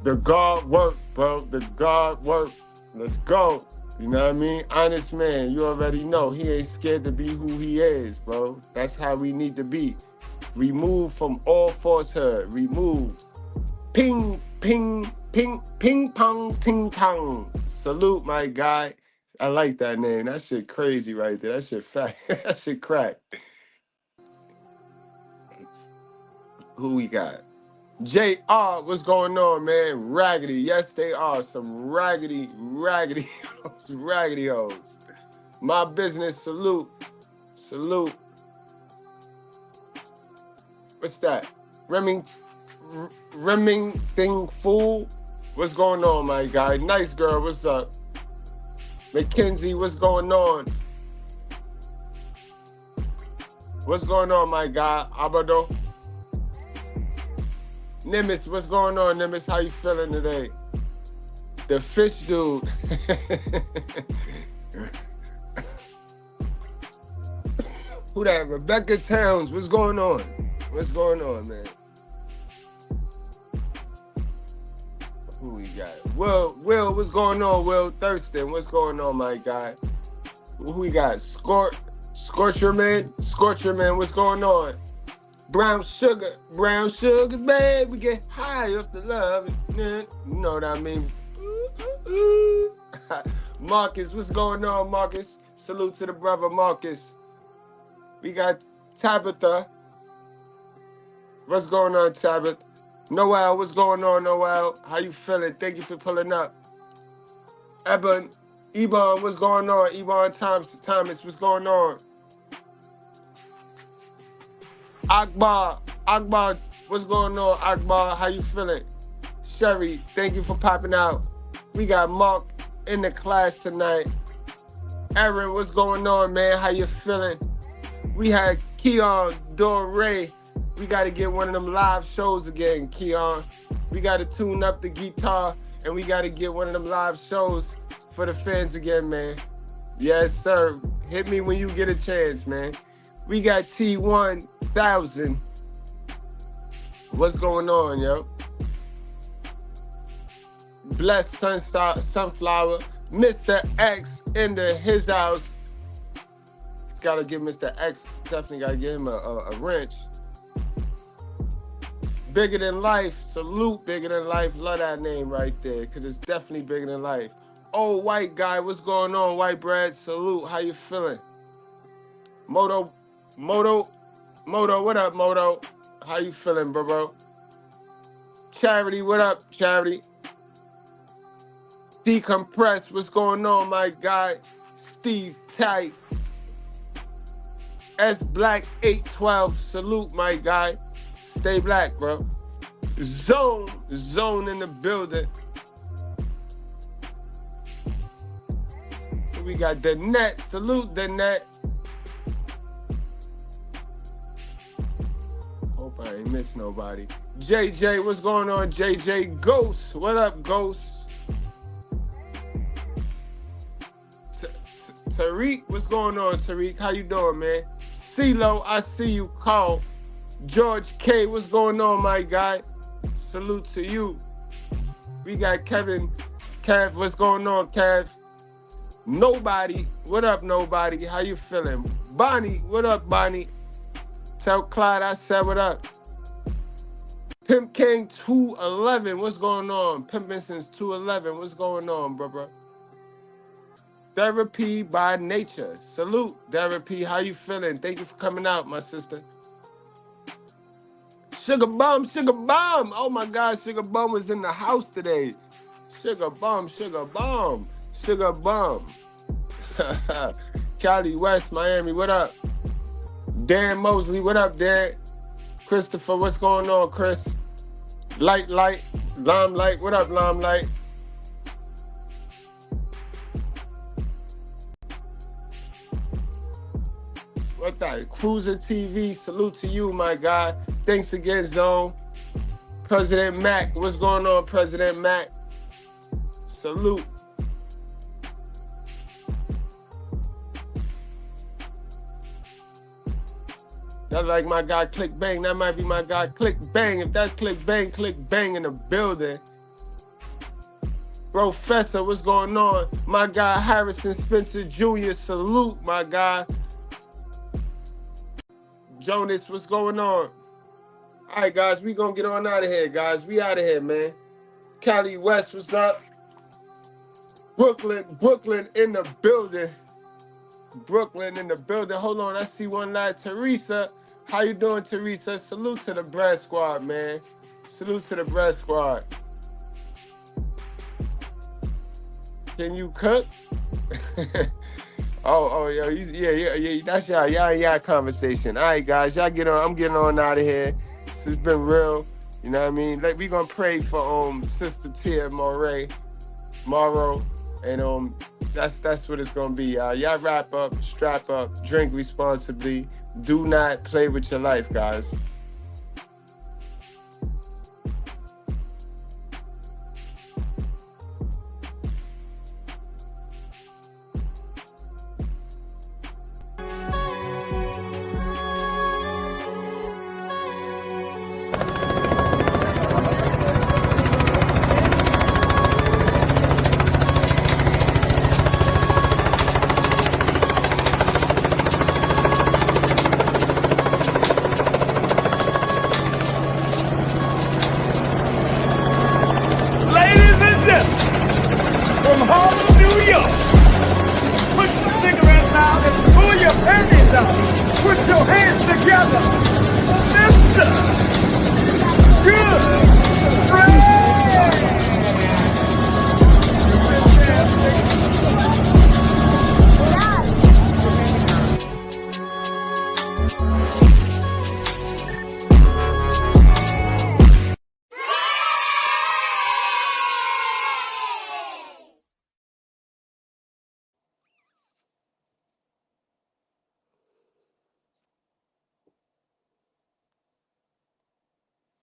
The guard work, bro. The guard work. Let's go. You know what I mean? Honest man, you already know. He ain't scared to be who he is, bro. That's how we need to be. Remove from all falsehood. Remove. Ping, ping, ping, ping, pong, ting, tong. Salute, my guy. I like that name. That shit crazy right there. That shit fat. That shit crack. Who we got? JR, what's going on, man? Raggedy. Yes, they are some raggedy hoes. My business, salute. Salute. What's that? Remington Fool? What's going on, my guy? Nice girl, what's up? Mackenzie, what's going on? What's going on, my guy? Abado. Nimitz, what's going on, Nimitz? How you feeling today? The fish dude. Who that? Rebecca Towns, what's going on? What's going on, man? Who we got? Will, what's going on? Will Thurston, what's going on, my guy? Who we got? Scorcherman, what's going on? Brown sugar, babe. We get high off the love. You know what I mean? Marcus, what's going on, Marcus? Salute to the brother, Marcus. We got Tabitha. What's going on, Tabitha? Noel, what's going on, Noel? How you feeling? Thank you for pulling up. Ebon, what's going on? Ebon Thomas, what's going on? Akbar, what's going on, Akbar? How you feeling? Sherry, thank you for popping out. We got Mark in the class tonight. Aaron, what's going on, man? How you feeling? We had Keon Dore. We got to get one of them live shows again, Keon. We got to tune up the guitar, and we got to get one of them live shows for the fans again, man. Yes, sir. Hit me when you get a chance, man. We got T1000. What's going on, yo? Blessed Sunflower. Mr. X into his house. Gotta give Mr. X, definitely gotta give him a wrench. Bigger Than Life. Salute Bigger Than Life. Love that name right there, because it's definitely bigger than life. Oh, white guy, what's going on, white bread? Salute, how you feeling? Moto, what up, Moto? How you feeling, bro? Charity, what up, Charity? Decompress, what's going on, my guy? Steve Tight. S Black 812, salute, my guy. Stay black, bro. Zone in the building. We got the net, salute the net. Hope I ain't miss nobody. JJ, what's going on, JJ? Ghost, what up, Ghost? Tariq, what's going on, Tariq? How you doing, man? CeeLo, I see you, Carl. George K, what's going on, my guy? Salute to you. We got Kevin. Kev, what's going on, Kev? Nobody, what up, Nobody? How you feeling? Bonnie, what up, Bonnie? Tell Clyde I said what up. Pimp King 211, what's going on? Pimpin' since 211, what's going on, bro? Therapy by Nature. Salute, Therapy. How you feeling? Thank you for coming out, my sister. Sugar Bum. Oh my God, Sugar Bum was in the house today. Sugar Bum. Cali West, Miami, what up? Dan Mosley, what up, Dan? Christopher, what's going on, Chris? Limelight, what up, Limelight? What that? Cruiser TV, salute to you, my guy. Thanks again, Zone. President Mac, what's going on, President Mac? Salute. That's like my guy Click Bang. That might be my guy Click Bang. If that's Click Bang in the building. Professor, what's going on? My guy Harrison Spencer Jr., salute, my guy. Jonas, what's going on? All right, guys, we gonna get on out of here, guys. We out of here, man. Cali West, what's up? Brooklyn in the building. Hold on, I see one last. Teresa, how you doing, Teresa? Salute to the Bread Squad, man. Salute to the Bread Squad. Can you cook? Yo, yeah. That's y'all conversation. All right, guys, y'all get on. I'm getting on out of here. It's been real. You know what I mean? Like, we gonna pray for Sister Tia Morrow. And that's what it's gonna be. Y'all wrap up, strap up, drink responsibly. Do not play with your life, guys. From Harlem, New York. Put your cigarettes out and pull your panties out. Put your hands together.